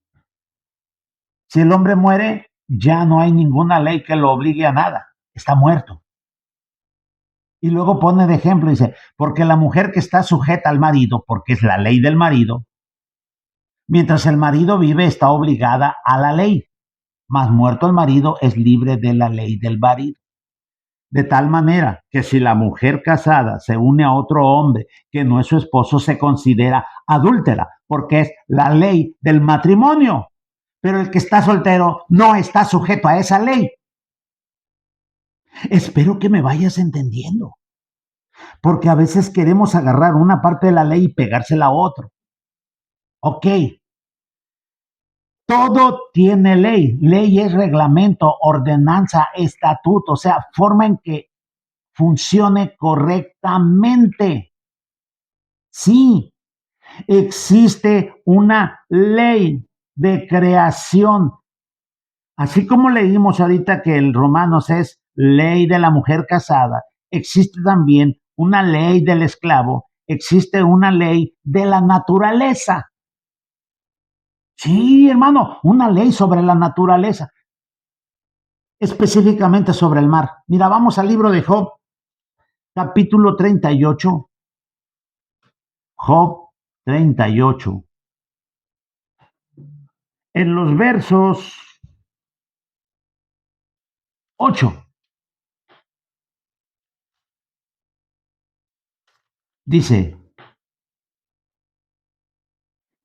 si el hombre muere, ya no hay ninguna ley que lo obligue a nada, está muerto. Y luego pone de ejemplo, dice, porque la mujer que está sujeta al marido, porque es la ley del marido, mientras el marido vive está obligada a la ley, mas muerto el marido es libre de la ley del marido. De tal manera que si la mujer casada se une a otro hombre que no es su esposo, se considera adúltera, porque es la ley del matrimonio. Pero el que está soltero no está sujeto a esa ley. Espero que me vayas entendiendo, porque a veces queremos agarrar una parte de la ley y pegársela a otro. Ok, todo tiene ley. Ley es reglamento, ordenanza, estatuto, o sea, forma en que funcione correctamente. Sí, existe una ley de creación. Así como leímos ahorita que el Romanos es ley de la mujer casada, existe también una ley del esclavo, existe una ley de la naturaleza. Sí, hermano, una ley sobre la naturaleza, específicamente sobre el mar. Mira, vamos al libro de Job, capítulo 38. Job 38. En los versos 8 dice,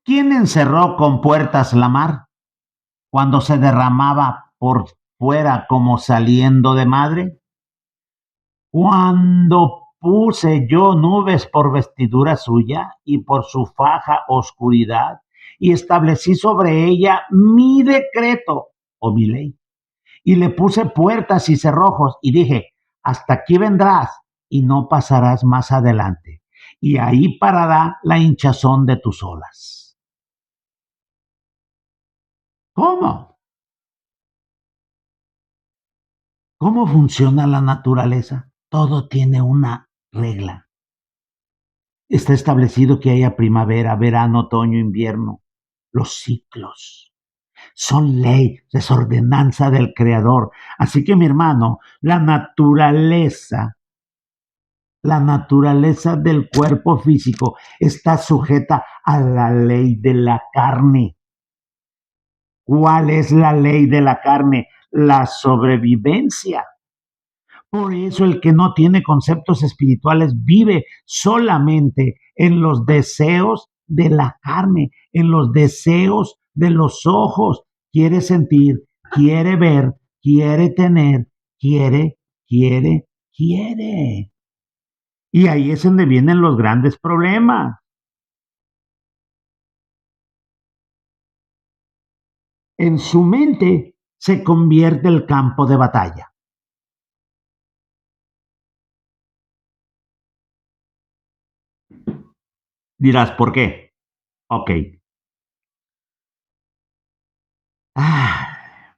¿quién encerró con puertas la mar cuando se derramaba por fuera como saliendo de madre? Cuando puse yo nubes por vestidura suya y por su faja oscuridad, y establecí sobre ella mi decreto o mi ley, y le puse puertas y cerrojos, y dije, hasta aquí vendrás y no pasarás más adelante, y ahí parará la hinchazón de tus olas. ¿Cómo? ¿Cómo funciona la naturaleza? Todo tiene una regla. Está establecido que haya primavera, verano, otoño, invierno. Los ciclos son ley, es ordenanza del Creador. Así que mi hermano, la naturaleza del cuerpo físico está sujeta a la ley de la carne. ¿Cuál es la ley de la carne? La sobrevivencia. Por eso el que no tiene conceptos espirituales vive solamente en los deseos de la carne, en los deseos de los ojos. Quiere sentir, quiere ver, quiere tener, quiere. Y ahí es donde vienen los grandes problemas. En su mente se convierte el campo de batalla. Dirás, ¿por qué? Ok. Ah,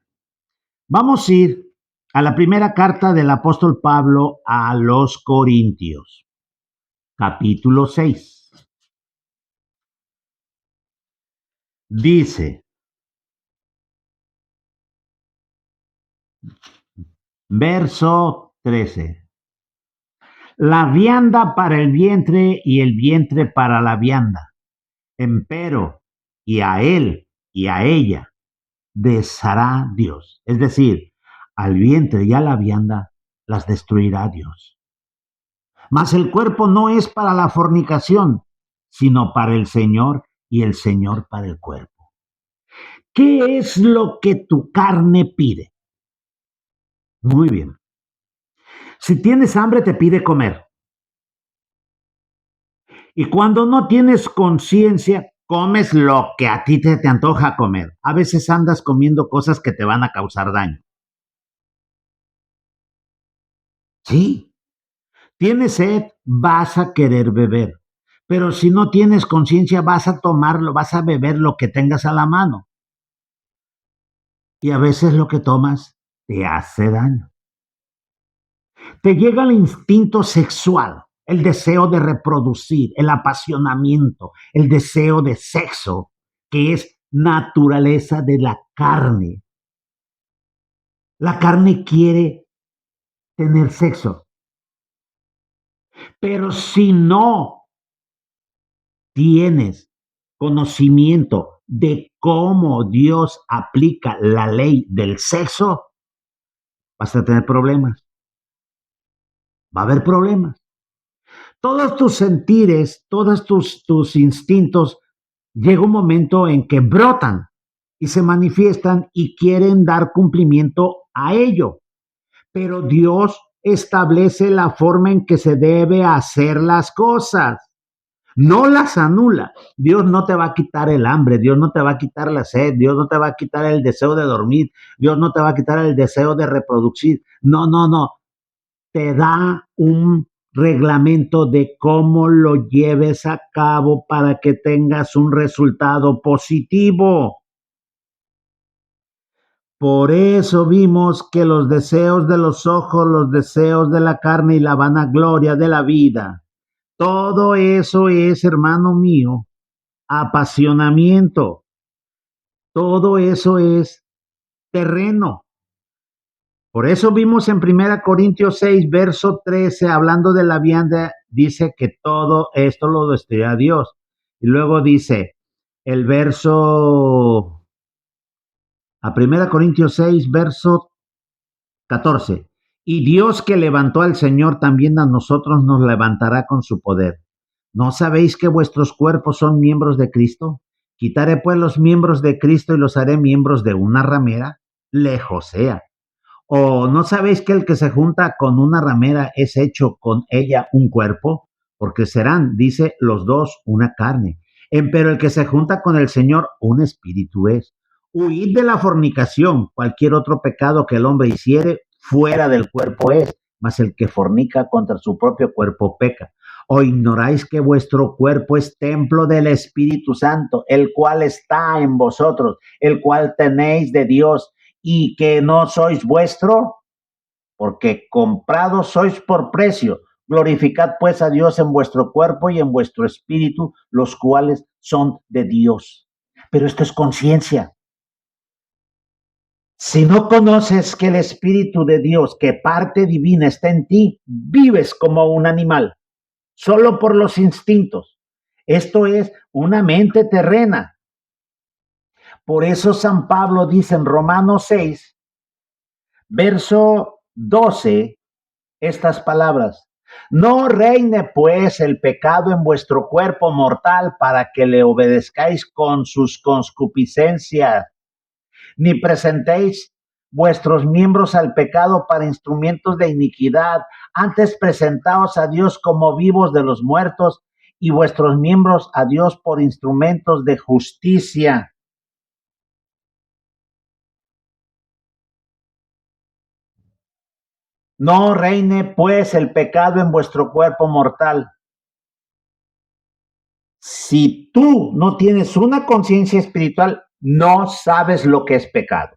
vamos a ir a la primera carta del apóstol Pablo a los Corintios, capítulo 6. Dice, verso 13, la vianda para el vientre y el vientre para la vianda, empero, y a él y a ella deshará Dios. Es decir, al vientre y a la vianda las destruirá Dios. Mas el cuerpo no es para la fornicación, sino para el Señor y el Señor para el cuerpo. ¿Qué es lo que tu carne pide? Muy bien. Si tienes hambre, te pide comer. Y cuando no tienes conciencia, comes lo que a ti te antoja comer. A veces andas comiendo cosas que te van a causar daño. Sí, tienes sed, vas a querer beber. Pero si no tienes conciencia, vas a tomarlo, vas a beber lo que tengas a la mano. Y a veces lo que tomas te hace daño. Te llega el instinto sexual, el deseo de reproducir, el apasionamiento, el deseo de sexo, que es naturaleza de la carne. La carne quiere tener sexo. Pero si no tienes conocimiento de cómo Dios aplica la ley del sexo, vas a tener problemas. Va a haber problemas. Todos tus sentires, todos tus instintos, llega un momento en que brotan y se manifiestan y quieren dar cumplimiento a ello. Pero Dios establece la forma en que se debe hacer las cosas. No las anula. Dios no te va a quitar el hambre, Dios no te va a quitar la sed, Dios no te va a quitar el deseo de dormir, Dios no te va a quitar el deseo de reproducir. No, no, no. Te da un reglamento de cómo lo lleves a cabo para que tengas un resultado positivo. Por eso vimos que los deseos de los ojos, los deseos de la carne y la vanagloria de la vida, todo eso es, hermano mío, apasionamiento. Todo eso es terreno. Por eso vimos en 1 Corintios 6, verso 13, hablando de la vianda, dice que todo esto lo destruirá Dios. Y luego dice el verso, a 1 Corintios 6, verso 14. Y Dios que levantó al Señor también a nosotros nos levantará con su poder. ¿No sabéis que vuestros cuerpos son miembros de Cristo? Quitaré pues los miembros de Cristo y los haré miembros de una ramera. Lejos sea. ¿O no sabéis que el que se junta con una ramera es hecho con ella un cuerpo? Porque serán, dice, los dos una carne. Pero el que se junta con el Señor, un espíritu es. Huid de la fornicación. Cualquier otro pecado que el hombre hiciere, fuera del cuerpo es. Mas el que fornica contra su propio cuerpo peca. ¿O ignoráis que vuestro cuerpo es templo del Espíritu Santo, el cual está en vosotros, el cual tenéis de Dios, y que no sois vuestro? Porque comprados sois por precio. Glorificad pues a Dios en vuestro cuerpo y en vuestro espíritu, los cuales son de Dios. Pero esto es conciencia. Si no conoces que el Espíritu de Dios, que parte divina está en ti, vives como un animal, solo por los instintos. Esto es una mente terrena. Por eso San Pablo dice en Romanos 6, verso 12, estas palabras: no reine pues el pecado en vuestro cuerpo mortal para que le obedezcáis con sus concupiscencias, ni presentéis vuestros miembros al pecado para instrumentos de iniquidad, antes presentaos a Dios como vivos de los muertos y vuestros miembros a Dios por instrumentos de justicia. No reine pues el pecado en vuestro cuerpo mortal. Si tú no tienes una conciencia espiritual, no sabes lo que es pecado.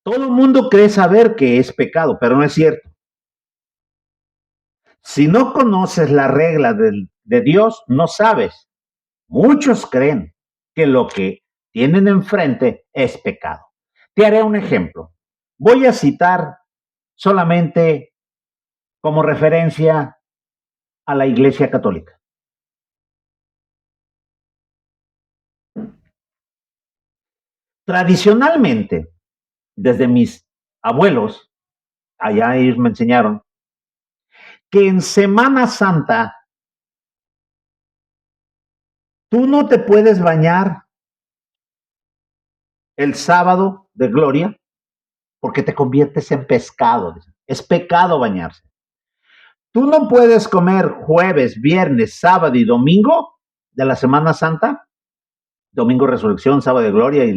Todo el mundo cree saber que es pecado, pero no es cierto. Si no conoces la regla de Dios, no sabes. Muchos creen que lo que tienen enfrente es pecado. Te haré un ejemplo. Voy a citar solamente como referencia a la Iglesia Católica. Tradicionalmente, desde mis abuelos, allá ellos me enseñaron que en Semana Santa tú no te puedes bañar el sábado de gloria porque te conviertes en pescado. Es pecado bañarse. Tú no puedes comer jueves, viernes, sábado y domingo de la Semana Santa, domingo resurrección, sábado de gloria y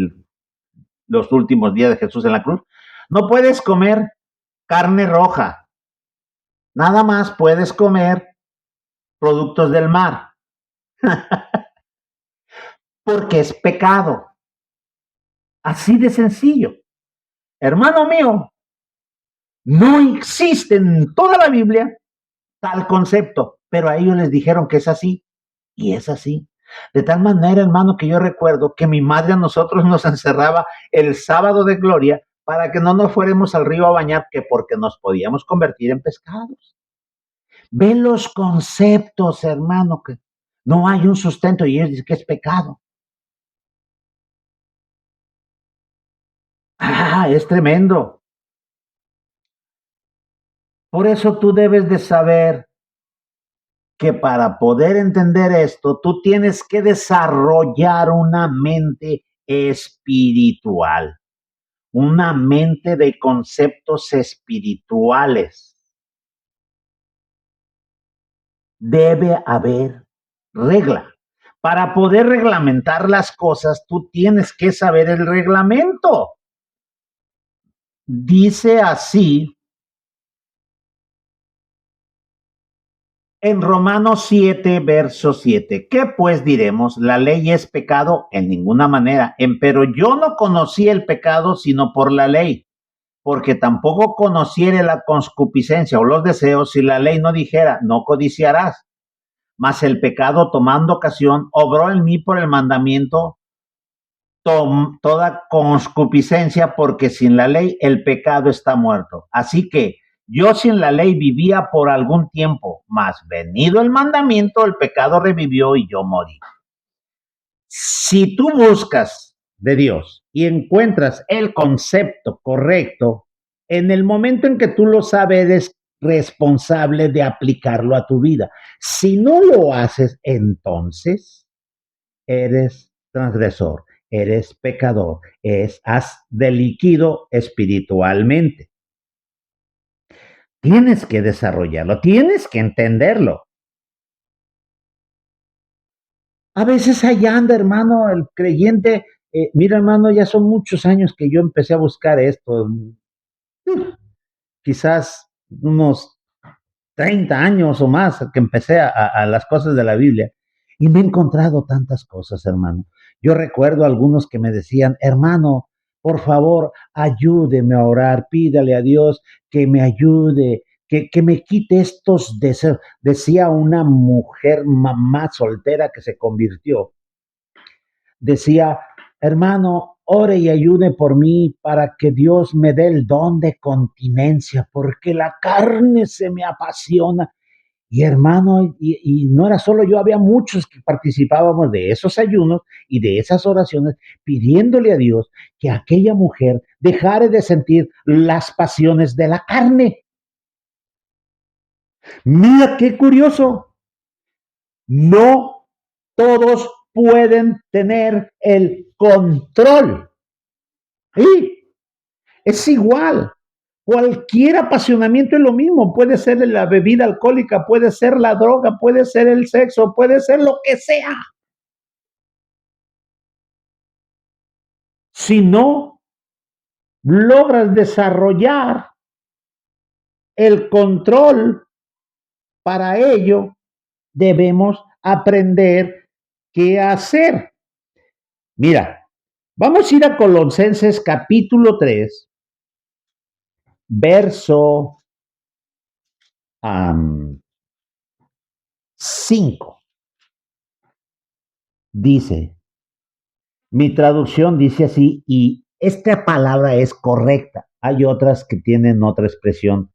los últimos días de Jesús en la cruz. No puedes comer carne roja. Nada más puedes comer productos del mar porque es pecado. Así de sencillo. Hermano mío, no existe en toda la Biblia tal concepto, pero a ellos les dijeron que es así y es así. De tal manera, hermano, que yo recuerdo que mi madre a nosotros nos encerraba el sábado de gloria para que no nos fuéramos al río a bañar, que porque nos podíamos convertir en pescados. Ve los conceptos, hermano, que no hay un sustento y él dice que es pecado. Es tremendo. Por eso tú debes de saber que para poder entender esto, tú tienes que desarrollar una mente espiritual, una mente de conceptos espirituales. Debe haber regla. Para poder reglamentar las cosas, tú tienes que saber el reglamento. Dice así en Romanos 7, verso 7. ¿Qué pues diremos? ¿La ley es pecado? En ninguna manera. Pero yo no conocí el pecado sino por la ley, porque tampoco conociere la concupiscencia o los deseos si la ley no dijera, no codiciarás. Mas el pecado, tomando ocasión, obró en mí por el mandamiento toda concupiscencia, porque sin la ley el pecado está muerto. Así que yo sin la ley vivía por algún tiempo, mas venido el mandamiento, el pecado revivió y yo morí. Si tú buscas de Dios y encuentras el concepto correcto, en el momento en que tú lo sabes, eres responsable de aplicarlo a tu vida. Si no lo haces, entonces eres transgresor, eres pecador, has delinquido espiritualmente. Tienes que desarrollarlo, tienes que entenderlo. A veces ahí anda, hermano, el creyente. Mira, hermano, ya son muchos años que yo empecé a buscar esto. Quizás unos 30 años o más que empecé a las cosas de la Biblia. Y me he encontrado tantas cosas, hermano. Yo recuerdo algunos que me decían, hermano, por favor, ayúdeme a orar, pídale a Dios que me ayude, que me quite estos deseos. Decía una mujer, mamá soltera que se convirtió, decía, hermano, ore y ayude por mí para que Dios me dé el don de continencia, porque la carne se me apasiona. Y hermano, y no era solo yo, había muchos que participábamos de esos ayunos y de esas oraciones, pidiéndole a Dios que aquella mujer dejara de sentir las pasiones de la carne. Mira qué curioso, no todos pueden tener el control. Sí, es igual. Cualquier apasionamiento es lo mismo. Puede ser la bebida alcohólica, puede ser la droga, puede ser el sexo, puede ser lo que sea. Si no logras desarrollar el control para ello, debemos aprender qué hacer. Mira, vamos a ir a Colosenses capítulo 3, verso 5. Dice, mi traducción dice así, y esta palabra es correcta. Hay otras que tienen otra expresión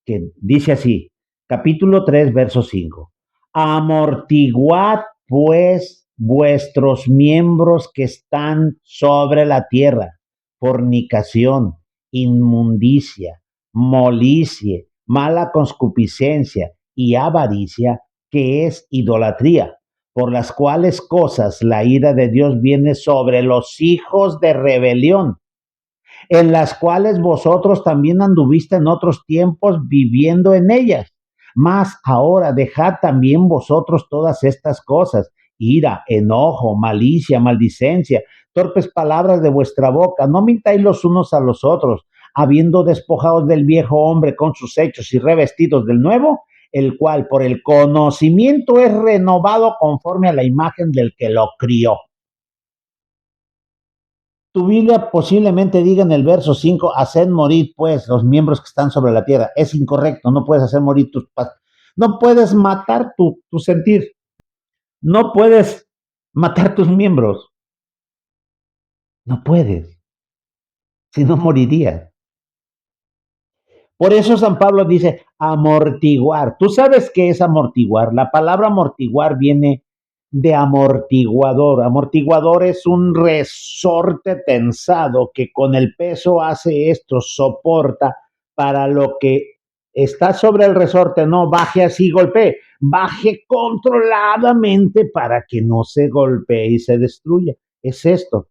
que dice así, capítulo 3, verso 5. Amortiguad pues vuestros miembros que están sobre la tierra, fornicación, inmundicia, molicie, mala concupiscencia y avaricia, que es idolatría, por las cuales cosas la ira de Dios viene sobre los hijos de rebelión, en las cuales vosotros también anduviste en otros tiempos viviendo en ellas. Mas ahora dejad también vosotros todas estas cosas, ira, enojo, malicia, maldicencia, torpes palabras de vuestra boca. No mintáis los unos a los otros, habiendo despojados del viejo hombre con sus hechos y revestidos del nuevo, el cual por el conocimiento es renovado conforme a la imagen del que lo crió. Tu Biblia posiblemente diga en el verso 5, haced morir pues los miembros que están sobre la tierra. Es incorrecto, no puedes hacer morir no puedes matar tu sentir, no puedes matar tus miembros, no puedes, si no morirías. Por eso San Pablo dice amortiguar. ¿Tú sabes qué es amortiguar? La palabra amortiguar viene de amortiguador. Amortiguador es un resorte tensado que con el peso hace esto, soporta para lo que está sobre el resorte, no baje así, golpee, baje controladamente para que no se golpee y se destruya. Es esto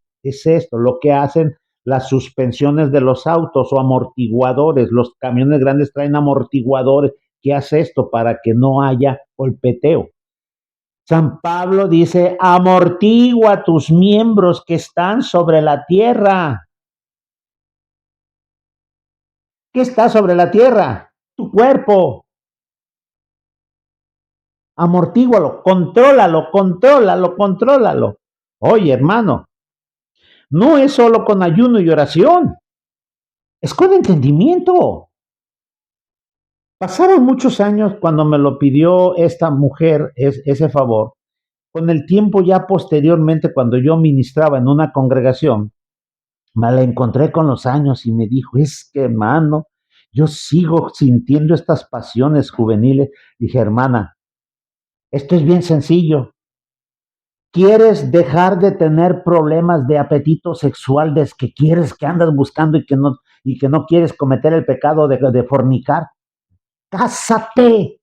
lo que hacen las suspensiones de los autos o amortiguadores. Los camiones grandes traen amortiguadores. ¿Qué hace esto? Para que no haya golpeteo. San Pablo dice, amortigua tus miembros que están sobre la tierra. ¿Qué está sobre la tierra? Tu cuerpo. Amortígualo, contrólalo. Oye, hermano, no es solo con ayuno y oración, es con entendimiento. Pasaron muchos años cuando me lo pidió esta mujer ese favor. Con el tiempo ya posteriormente, cuando yo ministraba en una congregación, me la encontré con los años y me dijo, es que hermano, yo sigo sintiendo estas pasiones juveniles. Dije, hermana, esto es bien sencillo. ¿Quieres dejar de tener problemas de apetito sexual, de que quieres, que andas buscando y que no quieres cometer el pecado de fornicar? Cásate.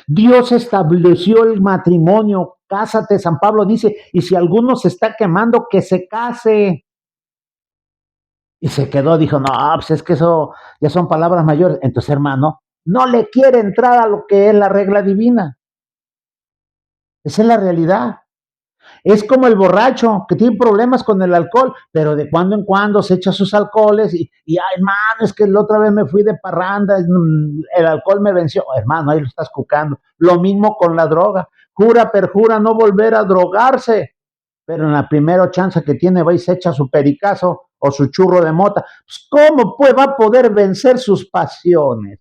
Dios estableció el matrimonio. Cásate, San Pablo dice, y si alguno se está quemando, que se case. Y se quedó, dijo, no, pues es que eso ya son palabras mayores. Entonces, hermano, no le quiere entrar a lo que es la regla divina. Esa es la realidad. Es como el borracho que tiene problemas con el alcohol, pero de cuando en cuando se echa sus alcoholes y ay, hermano, es que la otra vez me fui de parranda, el alcohol me venció. Oh, hermano, ahí lo estás cucando. Lo mismo con la droga. Jura, perjura no volver a drogarse, pero en la primera chance que tiene va y se echa su pericazo o su churro de mota. Pues, ¿cómo va a poder vencer sus pasiones?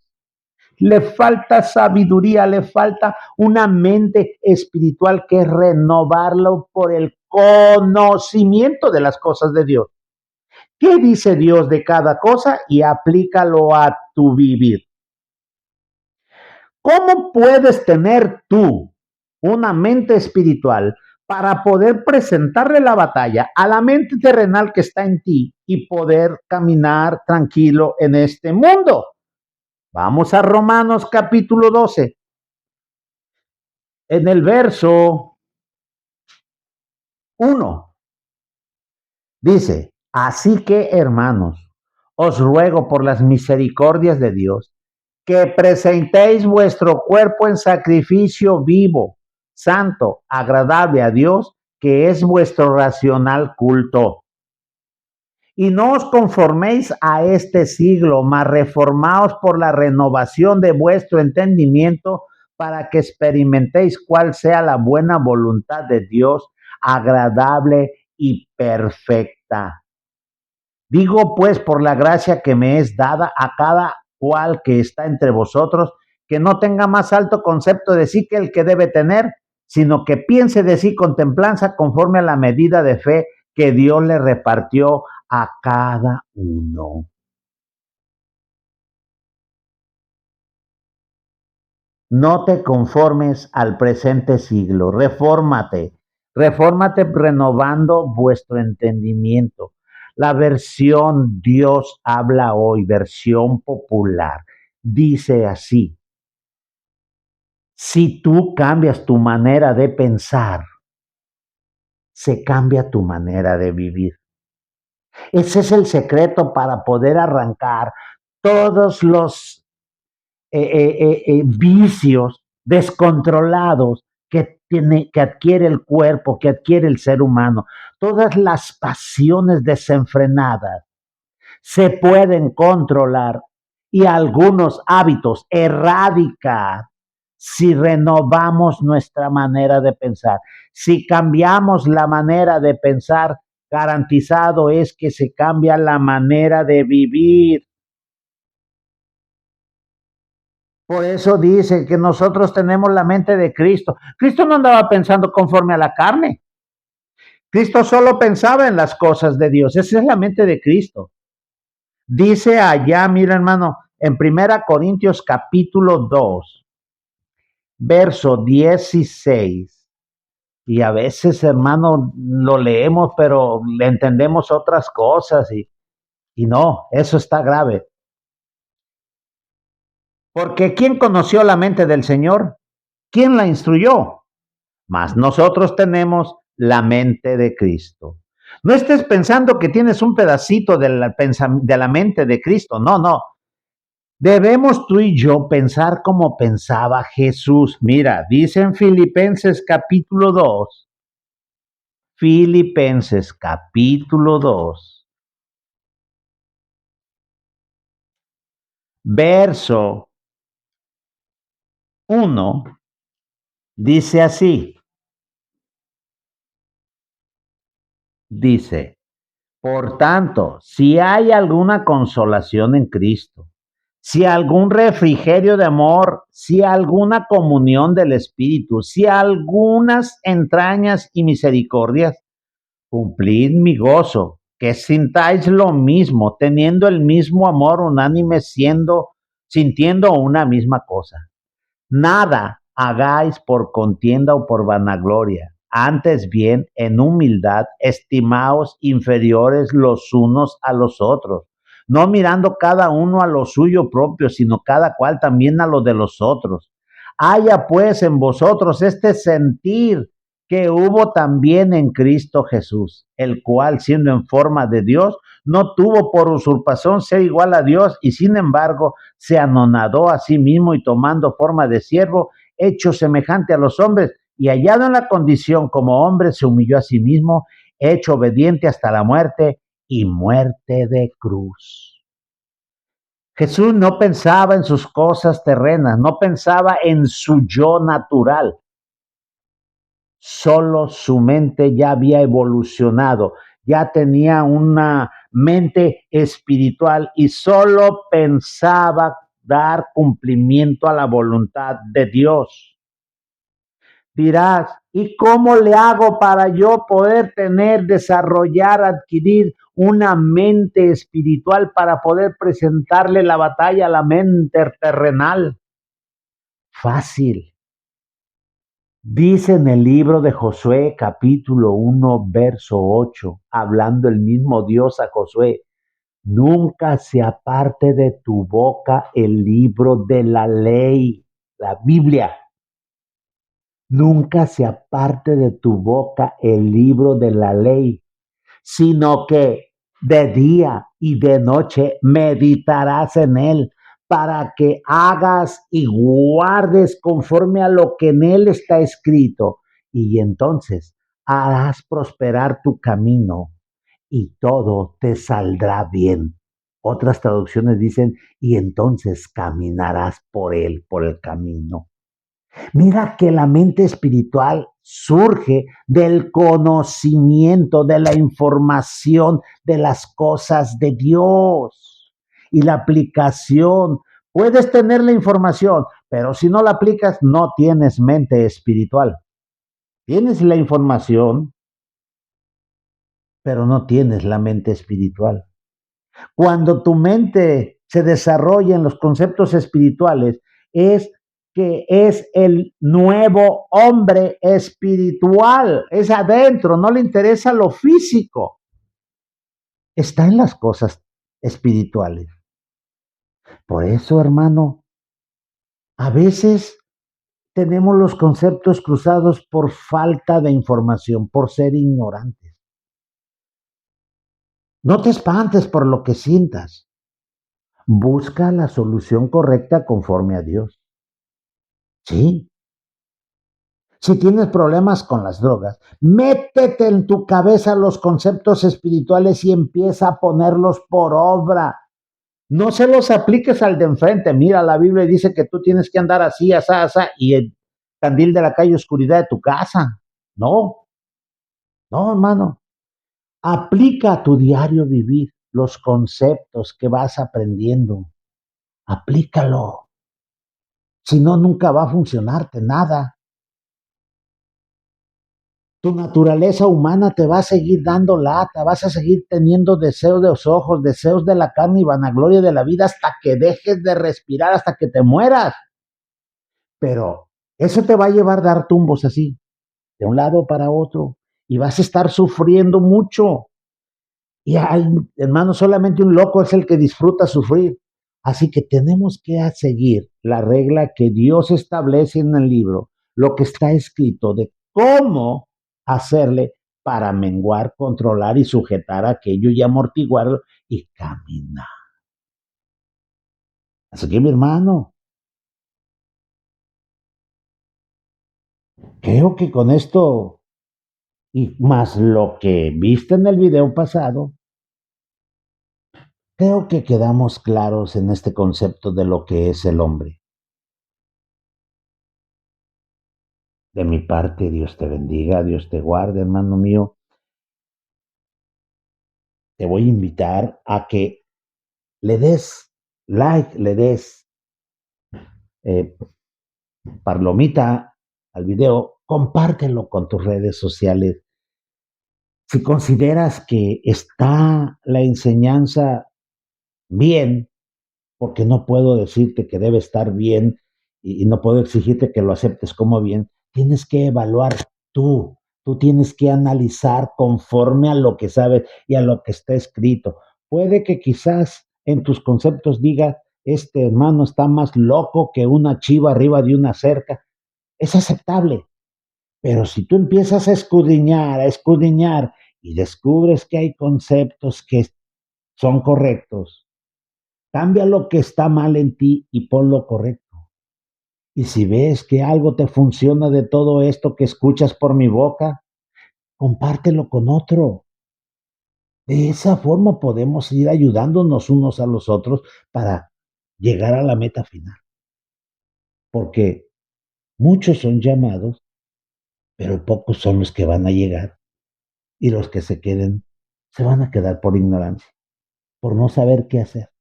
Le falta sabiduría, le falta una mente espiritual que es renovarlo por el conocimiento de las cosas de Dios. ¿Qué dice Dios de cada cosa? Y aplícalo a tu vivir. ¿Cómo puedes tener tú una mente espiritual para poder presentarle la batalla a la mente terrenal que está en ti y poder caminar tranquilo en este mundo? Vamos a Romanos capítulo 12. En el verso 1 dice, así que hermanos, os ruego por las misericordias de Dios que presentéis vuestro cuerpo en sacrificio vivo, santo, agradable a Dios, que es vuestro racional culto. Y no os conforméis a este siglo, mas reformaos por la renovación de vuestro entendimiento para que experimentéis cuál sea la buena voluntad de Dios, agradable y perfecta. Digo pues por la gracia que me es dada a cada cual que está entre vosotros, que no tenga más alto concepto de sí que el que debe tener, sino que piense de sí con templanza conforme a la medida de fe que Dios le repartió a cada uno. No te conformes al presente siglo, refórmate renovando vuestro entendimiento. La versión Dios habla hoy, versión popular, dice así, si tú cambias tu manera de pensar, se cambia tu manera de vivir. Ese es el secreto para poder arrancar todos los vicios descontrolados que adquiere el cuerpo, que adquiere el ser humano. Todas las pasiones desenfrenadas se pueden controlar y algunos hábitos erradicar si renovamos nuestra manera de pensar. Si cambiamos la manera de pensar, garantizado es que se cambia la manera de vivir. Por eso dice que nosotros tenemos la mente de Cristo. Cristo no andaba pensando conforme a la carne. Cristo solo pensaba en las cosas de Dios. Esa es la mente de Cristo. Dice allá, mira hermano, en Primera Corintios capítulo 2, verso 16. Y a veces, hermano, lo leemos, pero le entendemos otras cosas y no, eso está grave. Porque ¿quién conoció la mente del Señor? ¿Quién la instruyó? Mas nosotros tenemos la mente de Cristo. No estés pensando que tienes un pedacito de la mente de Cristo. No, no. Debemos tú y yo pensar como pensaba Jesús. Mira, dice en Filipenses capítulo 2. Filipenses capítulo 2, verso 1, dice así. Dice, por tanto, si hay alguna consolación en Cristo, si algún refrigerio de amor, si alguna comunión del Espíritu, si algunas entrañas y misericordias, cumplid mi gozo, que sintáis lo mismo, teniendo el mismo amor unánime, sintiendo una misma cosa. Nada hagáis por contienda o por vanagloria. Antes bien, en humildad, estimaos inferiores los unos a los otros, no mirando cada uno a lo suyo propio, sino cada cual también a lo de los otros. Haya pues en vosotros este sentir que hubo también en Cristo Jesús, el cual, siendo en forma de Dios, no tuvo por usurpación ser igual a Dios, y sin embargo se anonadó a sí mismo, y tomando forma de siervo, hecho semejante a los hombres, y hallado en la condición como hombre, se humilló a sí mismo, hecho obediente hasta la muerte y muerte de cruz. Jesús no pensaba en sus cosas terrenas, no pensaba en su yo natural. Solo su mente ya había evolucionado, ya tenía una mente espiritual y solo pensaba dar cumplimiento a la voluntad de Dios. Dirás, ¿y cómo le hago para yo poder desarrollar, adquirir una mente espiritual para poder presentarle la batalla a la mente terrenal? Fácil. Dice en el libro de Josué capítulo 1, verso 8, hablando el mismo Dios a Josué, nunca se aparte de tu boca el libro de la ley, la Biblia. Nunca se aparte de tu boca el libro de la ley, sino que de día y de noche meditarás en él, para que hagas y guardes conforme a lo que en él está escrito, y entonces harás prosperar tu camino y todo te saldrá bien. Otras traducciones dicen, y entonces caminarás por él, por el camino. Mira que la mente espiritual surge del conocimiento, de la información de las cosas de Dios y la aplicación. Puedes tener la información, pero si no la aplicas, no tienes mente espiritual. Tienes la información, pero no tienes la mente espiritual. Cuando tu mente se desarrolla en los conceptos espirituales, es que es el nuevo hombre espiritual, es adentro, no le interesa lo físico, está en las cosas espirituales. Por eso, hermano, a veces tenemos los conceptos cruzados por falta de información, por ser ignorantes. No te espantes por lo que sientas. Busca la solución correcta conforme a Dios. Sí. Si tienes problemas con las drogas, métete en tu cabeza los conceptos espirituales y empieza a ponerlos por obra. No se los apliques al de enfrente. Mira, la Biblia dice que tú tienes que andar así, asá, asá, y el candil de la calle, oscuridad de tu casa. No, no, hermano. Aplica a tu diario vivir los conceptos que vas aprendiendo. Aplícalo. Si no, nunca va a funcionarte nada. Tu naturaleza humana te va a seguir dando lata, vas a seguir teniendo deseos de los ojos, deseos de la carne y vanagloria de la vida hasta que dejes de respirar, hasta que te mueras. Pero eso te va a llevar a dar tumbos así, de un lado para otro, y vas a estar sufriendo mucho. Y hay, hermano, solamente un loco es el que disfruta sufrir. Así que tenemos que seguir la regla que Dios establece en el libro, lo que está escrito de cómo hacerle para menguar, controlar y sujetar aquello y amortiguarlo y caminar. Así que mi hermano, creo que con esto y más lo que viste en el video pasado, creo que quedamos claros en este concepto de lo que es el hombre. De mi parte, Dios te bendiga, Dios te guarde, hermano mío. Te voy a invitar a que le des like, le des eh, palomita al video, compártelo con tus redes sociales. Si consideras que está la enseñanza bien, porque no puedo decirte que debe estar bien y no puedo exigirte que lo aceptes como bien, tienes que evaluar tú, tú tienes que analizar conforme a lo que sabes y a lo que está escrito. Puede que quizás en tus conceptos diga, este hermano está más loco que una chiva arriba de una cerca. Es aceptable, pero si tú empiezas a escudriñar y descubres que hay conceptos que son correctos, cambia lo que está mal en ti y pon lo correcto. Y si ves que algo te funciona de todo esto que escuchas por mi boca, compártelo con otro. De esa forma podemos ir ayudándonos unos a los otros para llegar a la meta final. Porque muchos son llamados, pero pocos son los que van a llegar. Y los que se queden, se van a quedar por ignorancia, por no saber qué hacer.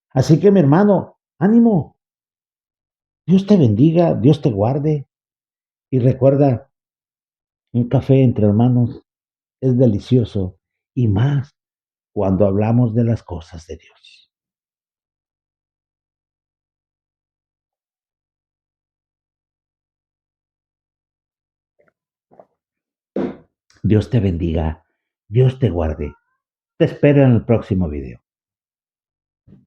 Así que mi hermano, ánimo. Dios te bendiga, Dios te guarde. Y recuerda, un café entre hermanos es delicioso y más cuando hablamos de las cosas de Dios. Dios te bendiga, Dios te guarde. Te espero en el próximo video.